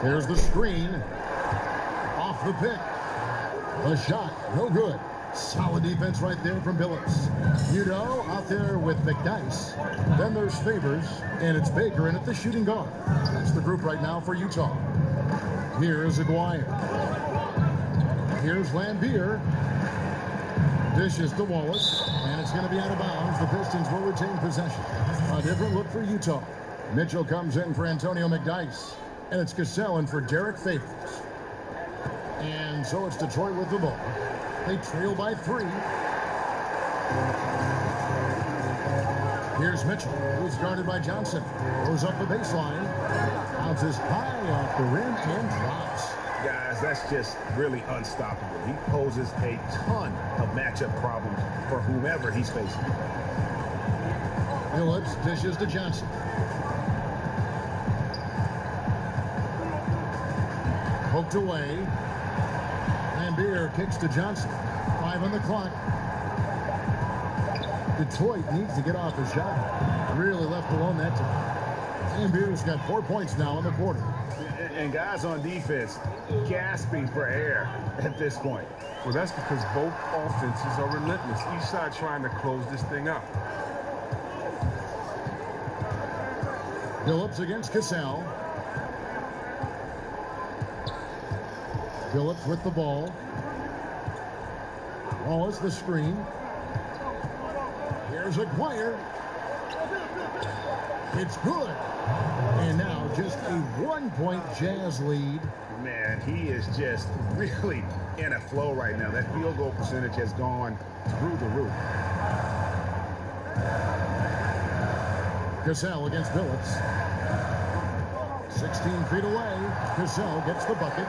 There's the screen. Off the pick. The shot, no good. Solid defense right there from Billups. Udo out there with McDice. Then there's Favors, and it's Baker in at the shooting guard. That's the group right now for Utah. Here's Aguirre. Here's Lambier. Dishes to Wallace, and it's going to be out of bounds. The Pistons will retain possession. A different look for Utah. Mitchell comes in for Antonio McDice, and it's Cassell in for Derek Favors. And so it's Detroit with the ball. They trail by 3. Here's Mitchell, who's guarded by Johnson. Goes up the baseline, bounces high off the rim, and drops. Guys, that's just really unstoppable. He poses a ton of matchup problems for whomever he's facing. Billups dishes to Johnson. Poked away. Lambier kicks to Johnson. 5 on the clock. Detroit needs to get off the shot. Really left alone that time. Lambier's got 4 points now in the quarter. And guys on defense gasping for air at this point. Well, that's because both offenses are relentless. Each side trying to close this thing out. Billups against Cassell. Billups with the ball. Wallace the screen. Here's Aguirre. It's good. And now just a 1-point Jazz lead. Man, he is just really in a flow right now. That field goal percentage has gone through the roof. Cassell against Billups. 16 feet away. Cassell gets the bucket.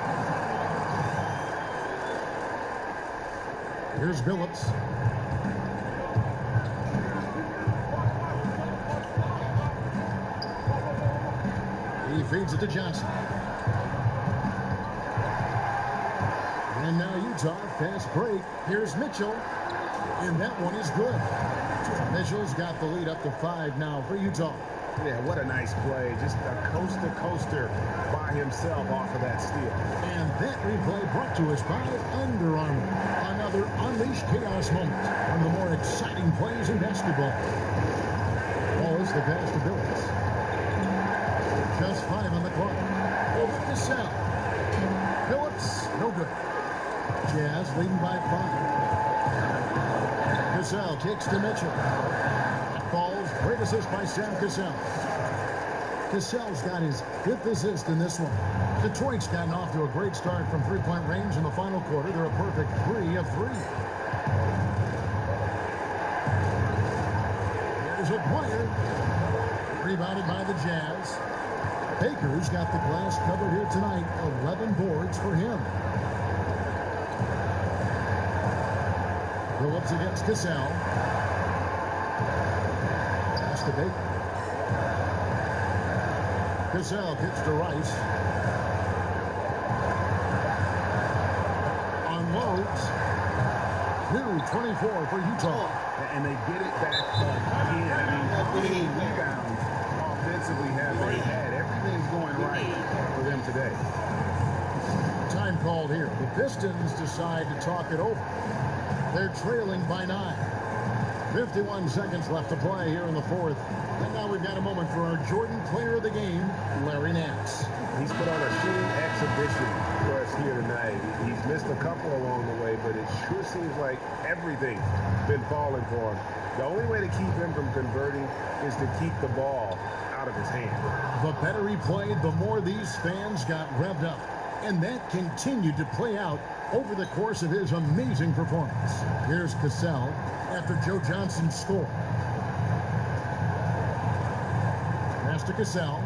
Here's Billups. He feeds it to Johnson. And now Utah, fast break. Here's Mitchell. And that one is good. Mitchell's got the lead up to 5 now for Utah. Yeah, what a nice play. Just a coast-to-coaster by himself off of that steal. And that replay brought to us by Under Armour. Another unleashed chaos moment. One of the more exciting plays in basketball. Wallace the pass to Billups. Just 5 on the clock. Over to Cassell. Billups, no good. Jazz leading by 5. Cassell kicks to Mitchell. Falls. Great assist by Sam Cassell. Cassell's got his 5th assist in this one. Detroit's gotten off to a great start from three-point range in the final quarter. They're a perfect 3 of 3. Here's Aguirre. Rebounded by the Jazz. Baker's got the glass covered here tonight. 11 boards for him. Billups against Cassell. Pass to Baker. Cassell kicks to Rice. Unloads. New 24 for Utah. And they get it back again. I mean, how many rebounds offensively have they had? Everything Nothing's going right for them today. Time called here. The Pistons decide to talk it over. They're trailing by 9. 51 seconds left to play here in the fourth. And now we've got a moment for our Jordan Player of the Game, Larry Nance. He's put on a shooting exhibition for us here tonight. He's missed a couple along the way, but it sure seems like everything's been falling for him. The only way to keep him from converting is to keep the ball out of his hand. The better he played, the more these fans got revved up. And that continued to play out over the course of his amazing performance. Here's Cassell after Joe Johnson scored. Pass to Cassell.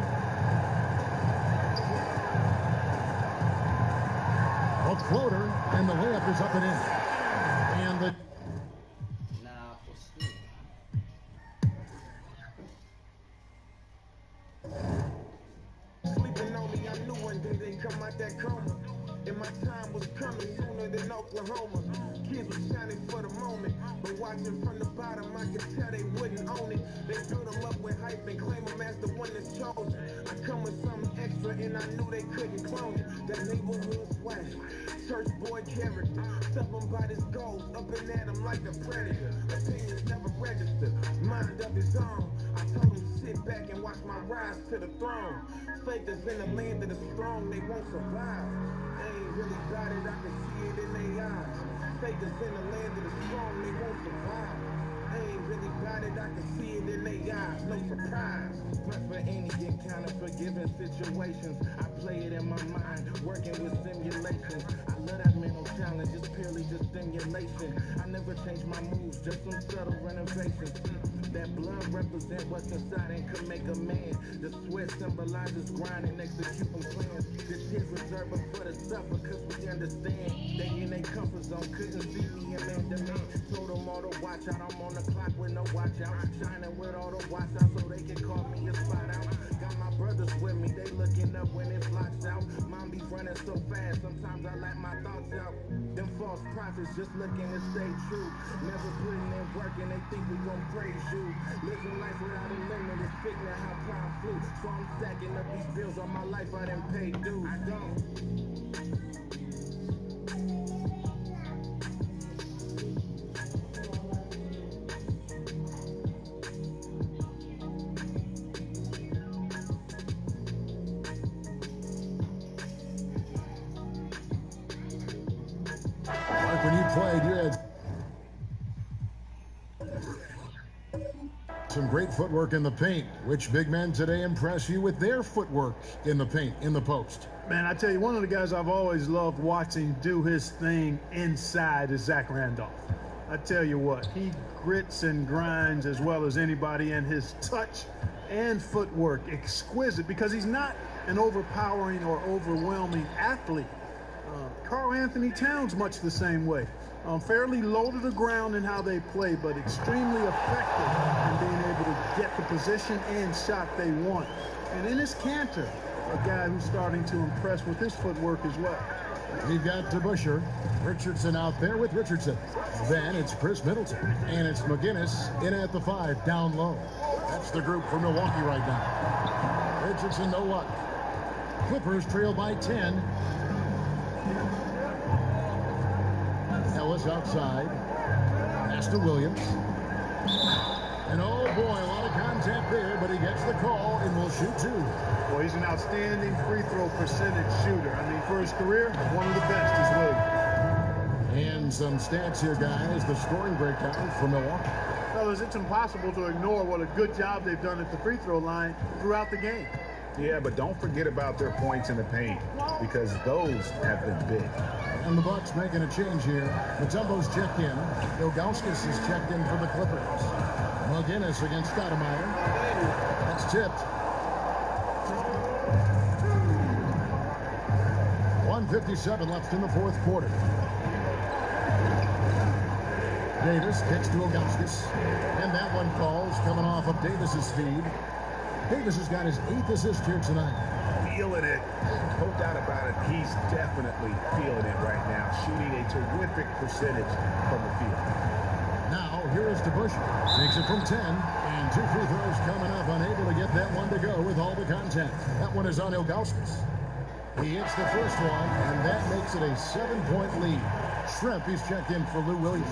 A floater, and the layup is up and in. And the Sleeping on me, I knew one day they'd come out that coma. And my time was coming sooner than Oklahoma. Kids were shining for the moment, but watching from the bottom, I could tell they wouldn't own it. They built them up with hype and claim them as the one that's chosen. I come with something extra, and I knew they couldn't clone it. That neighborhood swag, church boy character, stuffing by this gold, up and at him like a predator. Opinions never register, mind of his own. I told him sit back and watch my rise to the throne. Fakers in the land of the strong, they won't survive. They ain't really got it, I can see it in their eyes. Fakers in the land of the strong, they won't survive. They ain't really got it, I can see it in their eyes, no surprise. But for any encounter, forgiving situations, I play it in my mind, working with simulations. I love that mental challenge, it's purely just stimulation. I never change my moves, just some subtle renovations. That blood represents what's inside and could make a man. The sweat symbolizes grinding, executing plans. This shit reserved for the suffer, cause we understand. They in their comfort zone, couldn't see me in man to man. Told them all to watch out, I'm on the clock with no watch out. Shining with all the watch out so they can call me a spot out. Got my brothers with me, they looking up when it blocks out. Mom be running so fast, sometimes I let my thoughts out. Them false prophets just looking to stay true. Never putting in work and they think we gon' praise you. Living life without a limit is figuring how time flew. So I'm stacking up these bills all my life, I done paid dues. I don't. Like when you played, you had some great footwork in the paint. Which big men today impress you with their footwork in the paint, in the post? Man, I tell you, one of the guys I've always loved watching do his thing inside is Zach Randolph. I tell you what, he grits and grinds as well as anybody, and his touch and footwork exquisite because he's not an overpowering or overwhelming athlete. Karl Anthony Towns much the same way. Fairly low to the ground in how they play, but extremely effective in being able to get the position and shot they want. And in his Cantor, a guy who's starting to impress with his footwork as well. We've got DeBusschere, Richardson out there with Richardson. Then it's Chris Middleton, and it's McGinnis in at the 5, down low. That's the group for Milwaukee right now. Richardson, no luck. Clippers trail by 10. Ellis outside. Pass to Williams. And oh boy, a lot of contact there, but he gets the call and will shoot 2. Well, he's an outstanding free throw percentage shooter. I mean, for his career, one of the best is Williams. And some stats here, guys. The scoring breakdown for Milwaukee. Fellas, it's impossible to ignore what a good job they've done at the free throw line throughout the game. Yeah, but don't forget about their points in the paint because those have been big. And the Bucks making a change here. Mutombo's checked in. Ilgauskas is checked in for the Clippers. McGinnis against Stoudemire. That's tipped. 1:57 left in the fourth quarter. Davis kicks to Ilgauskas. And that one falls coming off of Davis's feed. Davis has got his 8th assist here tonight. Feeling it. No doubt about it. He's definitely feeling it right now. Shooting a terrific percentage from the field. Now, here is DeBusschere. Takes it from 10 And 2 free throws coming up, unable to get that one to go with all the contact. That one is on Ilgauskas. He hits the first one, and that makes it a 7-point lead. Shrimp, he's checked in for Lou Williams.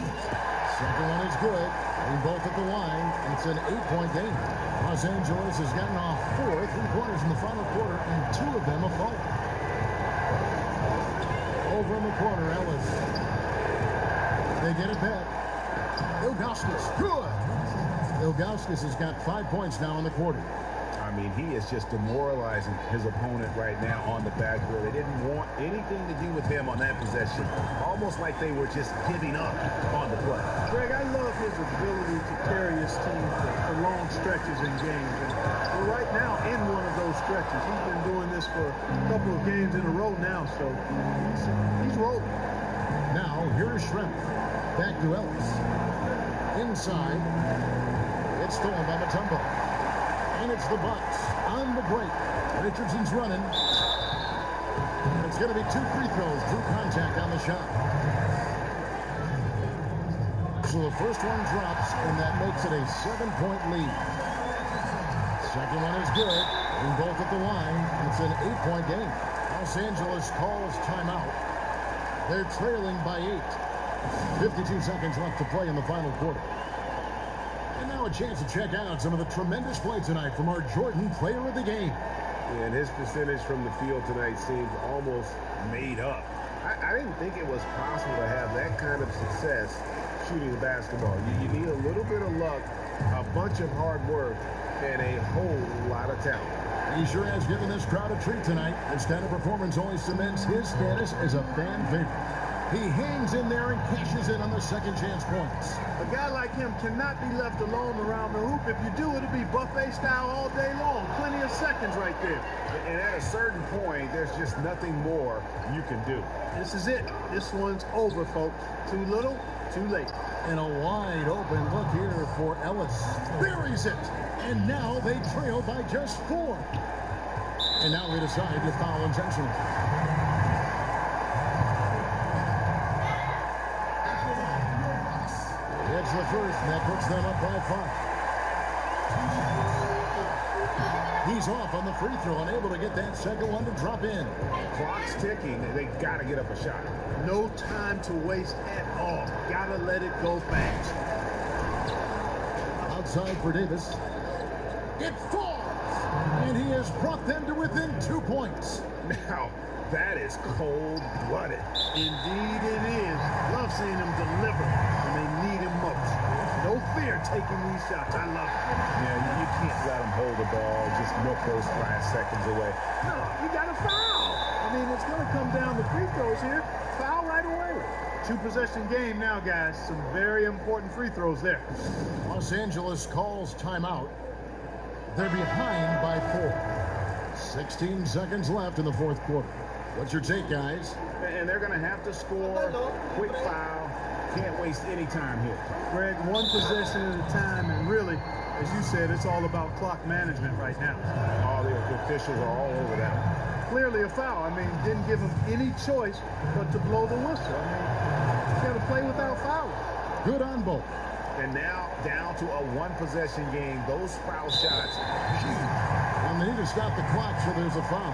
Second one is good. They both at the line. It's an 8-point game. Los Angeles has gotten off 4 3-pointers in the final quarter, and 2 of them have fallen. Over in the corner, Ellis. They get it back. Ilgauskas, good. Ilgauskas has got 5 points now in the quarter. I mean, he is just demoralizing his opponent right now on the backboard. They didn't want anything to do with him on that possession. Almost like they were just giving up on the play. Greg, I love his ability to carry his team for long stretches in games. And we're right now in one of those stretches. He's been doing this for a couple of games in a row now, so he's rolling. Now, here's Shrimp. Back to Ellis. Inside. It's stolen by Mutombo. And it's the Bucks on the break. Richardson's running. It's going to be 2 free throws. Drew contact on the shot. So the first one drops, and that makes it a 7-point lead. Second one is good. And both at the line. It's an 8-point game. Los Angeles calls timeout. They're trailing by 8. 52 seconds left to play in the final quarter. And now a chance to check out some of the tremendous play tonight from our Jordan Player of the Game. And his percentage from the field tonight seems almost made up. I didn't think it was possible to have that kind of success shooting the basketball. You need a little bit of luck, a bunch of hard work, and a whole lot of talent. He sure has given this crowd a treat tonight. This kind of performance only cements his status as a fan favorite. He hangs in there and cashes in on the second chance points. A guy like him cannot be left alone around the hoop. If you do, it'll be buffet style all day long. Plenty of seconds right there. And at a certain point, there's just nothing more you can do. This is it. This one's over, folks. Too little, too late. And a wide open look here for Ellis. Buries it. And now they trail by just 4. And now they decide to foul intentionally. It's the first, and that puts them up by 5. He's off on the free throw, unable to get that second one to drop in. Clock's ticking. They got to get up a shot. No time to waste at all. Got to let it go fast. Outside for Davis. It falls, and he has brought them to within 2 points. Now, that is cold-blooded. Indeed it is. Love seeing them deliver when they need him most. No fear taking these shots. I love it. Yeah, you can't let them hold the ball, just milk those last seconds away. No, you got to foul. I mean, it's going to come down to free throws here. Foul right away. 2-possession game now, guys. Some very important free throws there. Los Angeles calls timeout. They're behind by 4. 16 seconds left in the fourth quarter. What's your take, guys? And they're going to have to score. Quick foul. Can't waste any time here. Greg, 1 possession at a time, and really, as you said, it's all about clock management right now. All the officials are all over that. Clearly a foul. I mean, didn't give him any choice but to blow the whistle. I mean, you got to play without fouling. Good on both. And now down to a 1-possession game. Those foul shots, huge. And they need to stop the clock, so there's a foul.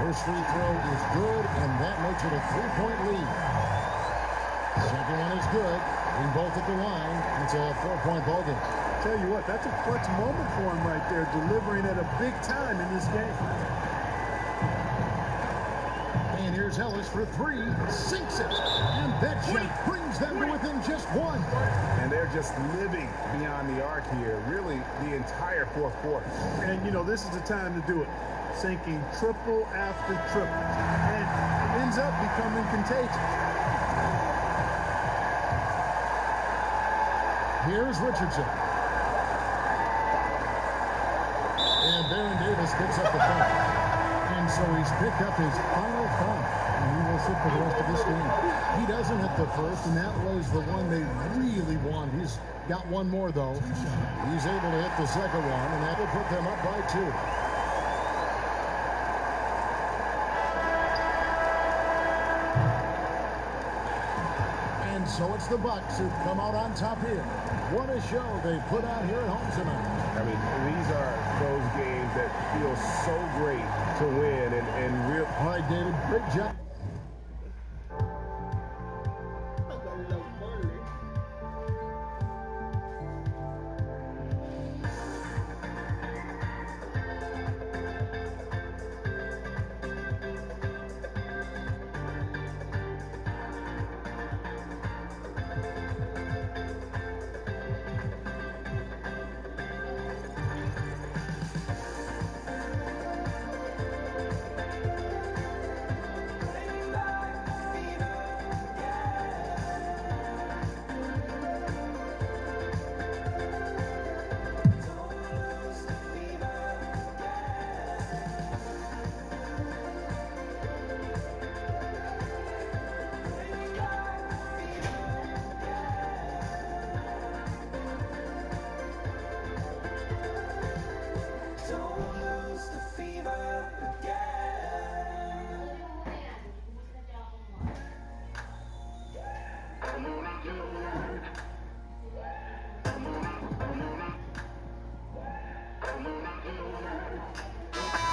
First free throw is good, and that makes it a 3-point lead. Second one is good. In both at the line, it's a 4-point ball game. Tell you what, that's a clutch moment for him right there, delivering at a big time in this game. And here's Ellis for 3, sinks it, and that shot brings them to within just 1. And they're just living beyond the arc here, really the entire fourth quarter. And, you know, this is the time to do it. Sinking triple after triple. And it ends up becoming contagious. Here's Richardson. And Baron Davis picks up the foul. And so he's picked up his final foul. And he will sit for the rest of this game. He doesn't hit the first, and that was the one they really want. He's got one more, though. He's able to hit the second one, and that will put them up by 2. So it's the Bucks who come out on top here. What a show they put on here at home tonight. I mean, these are those games that feel so great to win and real. All right, David, great job.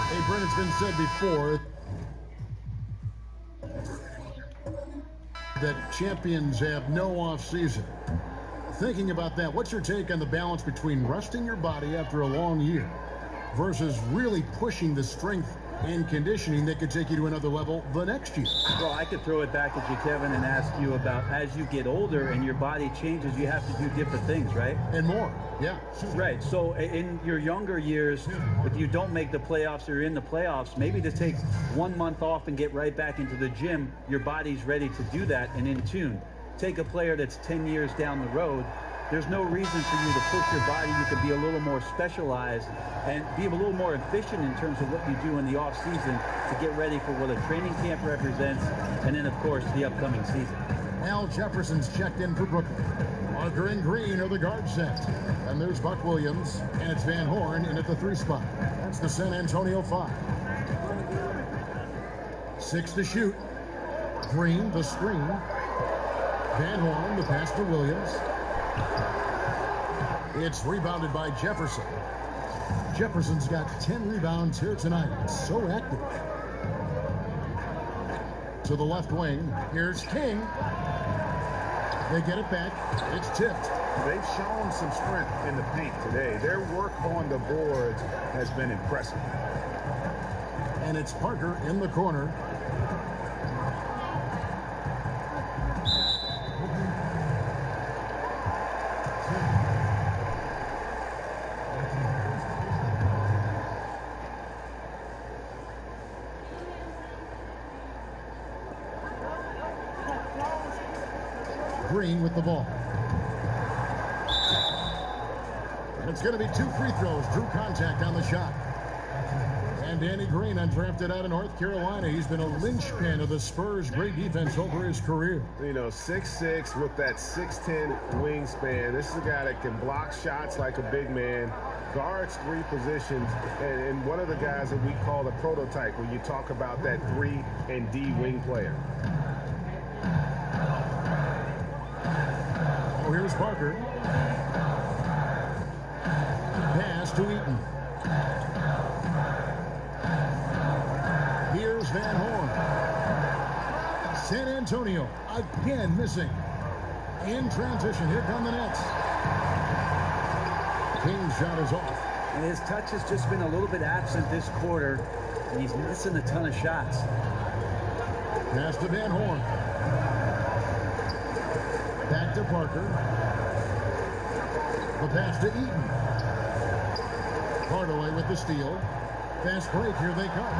Hey, Brent, it's been said before that champions have no off-season. Thinking about that, what's your take on the balance between resting your body after a long year versus really pushing the strength and conditioning that could take you to another level the next year? Well, I could throw it back at you, Kevin, and ask you about as you get older and your body changes, you have to do different things, right? And more, yeah. Right. So in your younger years, if you don't make the playoffs or you're in the playoffs, maybe to take 1 month off and get right back into the gym, your body's ready to do that and in tune. Take a player that's 10 years down the road, there's no reason for you to push your body. You can be a little more specialized and be a little more efficient in terms of what you do in the off season to get ready for what a training camp represents and then, of course, the upcoming season. Al Jefferson's checked in for Brooklyn. Parker and Green are the guard set. And there's Buck Williams, and it's Van Horn in at the 3 spot. That's the San Antonio 5. 6 to shoot. Green, the screen. Van Horn, the pass to Williams. It's rebounded by Jefferson. Jefferson's got 10 rebounds here tonight. So active. To the left wing, here's King. They get it back. It's tipped. They've shown some strength in the paint today. Their work on the boards has been impressive. And it's Parker in the corner. Green with the ball. And it's going to be 2 free throws. Drew contact on the shot. And Danny Green, undrafted out of North Carolina. He's been a linchpin of the Spurs' great defense over his career. You know, 6'6" with that 6'10" wingspan. This is a guy that can block shots like a big man, guards 3 positions, and one of the guys that we call the prototype when you talk about that 3 and D wing player. Oh, here's Parker. Pass to Eaton. Here's Van Horn. San Antonio again missing. In transition, here come the Nets. King's shot is off. And his touch has just been a little bit absent this quarter, and he's missing a ton of shots. Pass to Van Horn. Back to Parker. The pass to Eaton. Hardaway with the steal. Fast break, here they come.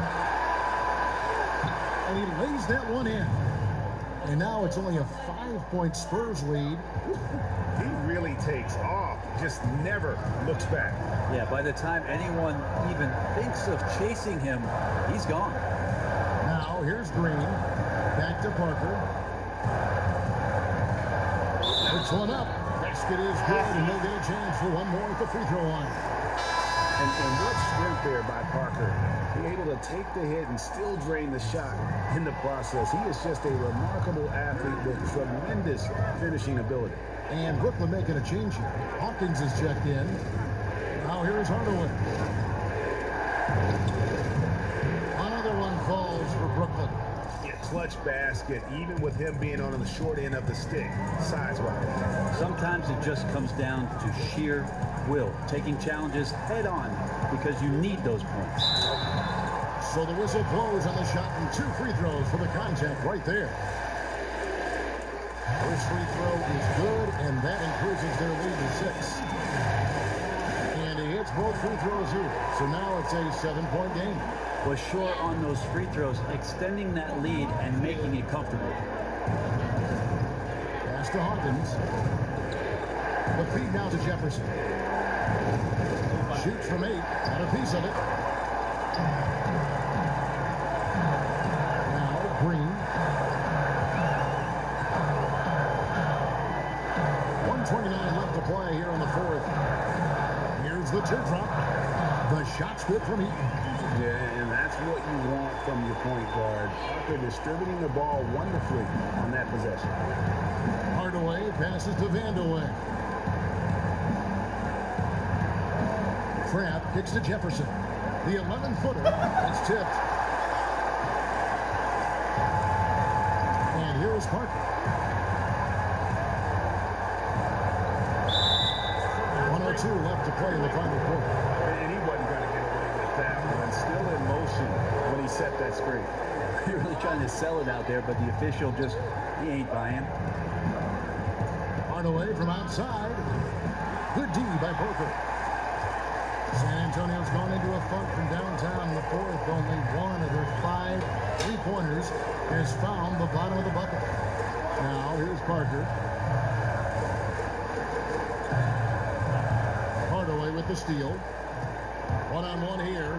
And he lays that one in. And now it's only a 5-point Spurs lead. He really takes off, just never looks back. Yeah, by the time anyone even thinks of chasing him, he's gone. Now here's Green. Back to Parker. Puts one up. Basket is good, and they'll get a chance for one more at the free throw line. And what strength there by Parker. able to take the hit and still drain the shot in the process. He is just a remarkable athlete with tremendous finishing ability. And Brooklyn making a change here. Hawkins is checked in. Now here's Hardaway. Another one falls for Brooklyn. Clutch basket, even with him being on the short end of the stick, size-wise. Sometimes it just comes down to sheer will, taking challenges head on because you need those points. So the whistle blows on the shot and 2 free throws for the contact right there. First free throw is good, and that increases their lead to 6. And he hits both free throws here. So now it's a 7-point game. Was short on those free throws, extending that lead and making it comfortable. Pass to Hawkins. The feed now to Jefferson. Shoots from 8. Got a piece of it. Now Green. 1:29 left to play here in the 4th. Here's the teardrop. The shot's good from Eaton. Yeah, and that's what you want from your point guard. They're distributing the ball wonderfully on that possession. Hardaway passes to Vandeweghe. Crab kicks to Jefferson. The 11-footer. It's tipped. And here's Parker. 1:02 left to play in the final quarter. And he wasn't going to get away with that one. Still in motion when he set that screen. You're really trying to sell it out there, but the official just, he ain't buying. Hardaway from outside. Good D by Parker. San Antonio's gone into a funk from downtown in the 4th. Only one of their 5 3-pointers has found the bottom of the bucket. Now here's Parker. Hardaway with the steal. One-on-one here.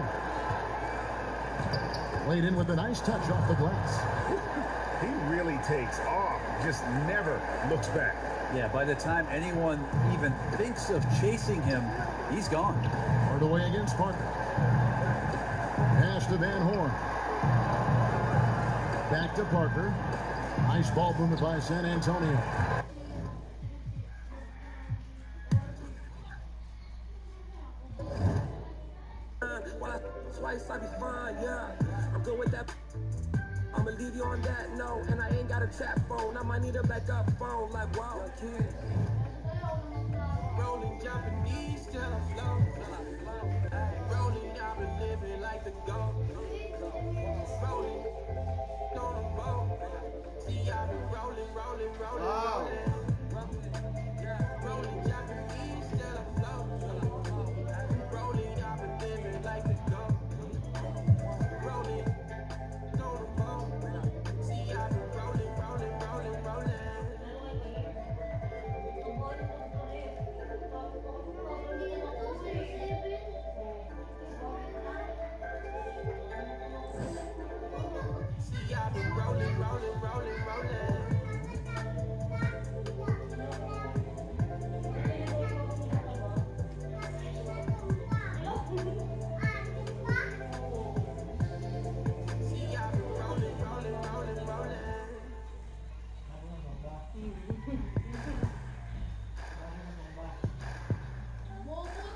Laid in with a nice touch off the glass. He really takes off, just never looks back. Yeah, by the time anyone even thinks of chasing him, he's gone. Hardaway against Parker. Pass to Van Horn. Back to Parker. Nice ball movement by San Antonio. Twice I be fine, yeah. I'm good with that. I'ma leave you on that note, and I ain't got a chat phone. I might need a backup phone, like wow. Rolling Japanese till I flow. Rolling, I've been living like the goat. Rolling, on a boat. See, I've been rolling. Rolling Japanese till I flow. Rolling, I've been living like the goat. Rolling, on a boat. See, I've been rolling. See, I've been rolling.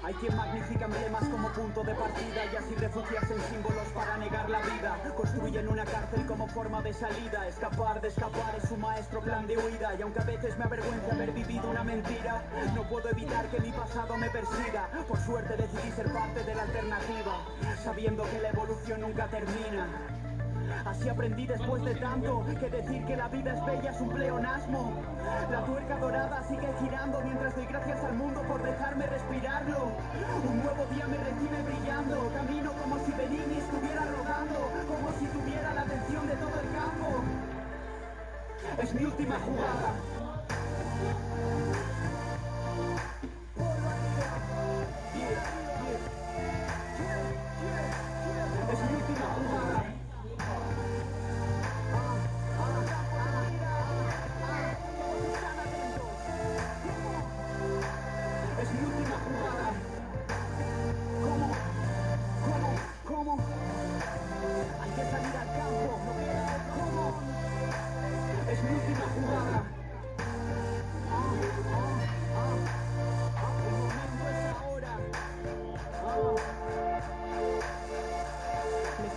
Hay quien magnifica emblemas como punto de partida y así refugiarse en símbolos para negar la vida. Construyen una cárcel como forma de salida. Escapar de escapar es su maestro plan de huida. Y aunque a veces me avergüenza haber vivido una mentira, no puedo evitar que mi pasado me persiga. Por suerte decidí ser parte de la alternativa, sabiendo que la evolución nunca termina. Así aprendí después de tanto que decir que la vida es bella es un pleonasmo. La tuerca dorada sigue girando mientras doy gracias al mundo por dejarme respirarlo. Un nuevo día me recibe brillando. Camino como si Benigni estuviera rodando, como si tuviera la atención de todo el campo. Es mi última jugada. Es mi última jugada. Es mi última jugada. ¿Cómo?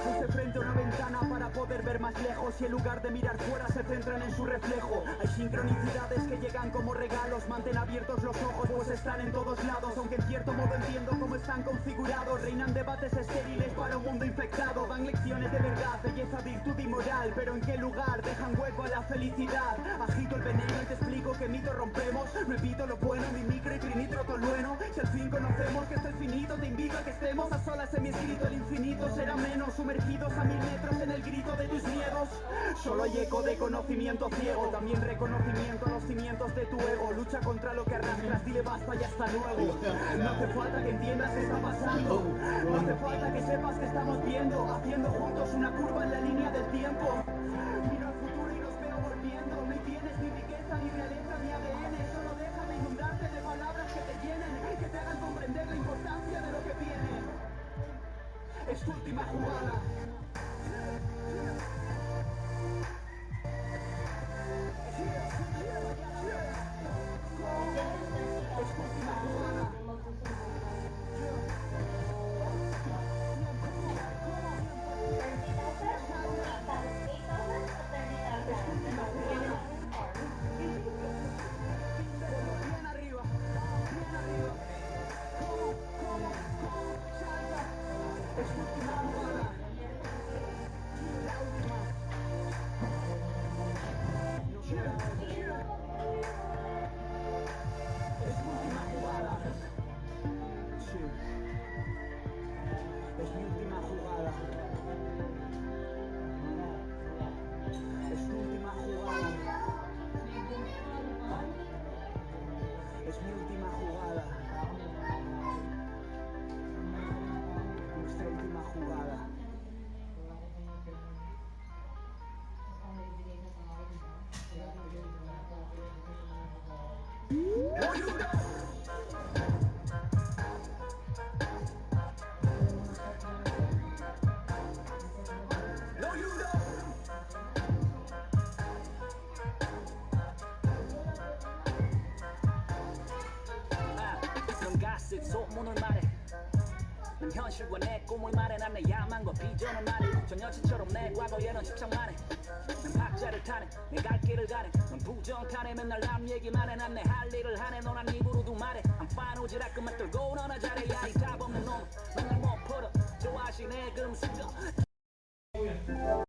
Puse frente a una ventana para poder ver más lejos y en lugar de mirar fuera se centran en su reflejo. Hay sincronicidades que llegan como regalos, mantén abiertos los ojos pues están en todos lados. Aunque en cierto modo entiendo cómo están configurados, reinan debates estériles para un mundo infectado. Dan lecciones de verdad, belleza, virtud y moral, pero ¿en qué lugar dejan hueco a la felicidad? Agito el veneno y te explico que mito rompemos. Repito lo bueno, mi micro y trinitro tolueno. Si al fin conocemos que esto es finito, te invito a que estemos a solas en mi escrito. El infinito será menos, sumergidos a 1000 metros en el grito de tus miedos. Solo hay eco de conocimiento ciego, también reconocimiento a los cimientos de tu ego. Lucha contra lo que arrastras, dile basta y hasta luego. No hace falta que entiendas qué está pasando, no hace falta que sepas que estamos viendo, haciendo juntos una curva en la línea del tiempo. Miro al futuro y los veo volviendo. No hay bienes, ni riqueza, ni realeza, ni ADN. Solo déjame inundarte de palabras que te llenen, que te hagan comprender la importancia de lo que viene. Es tu última jugada. 소문을 말해 난 현실과 내 꿈을 말해 난 내 야망과 비전을 말해 전 여친처럼 내 과거에는 집착만 해난 박자를 타네 내 갈 길을 가네 넌 부정타네 맨날 남 얘기만 해 난 내 할 일을 하네 넌 한 입으로도 말해 I'm fine 오지랖 그만 떨고 너나 잘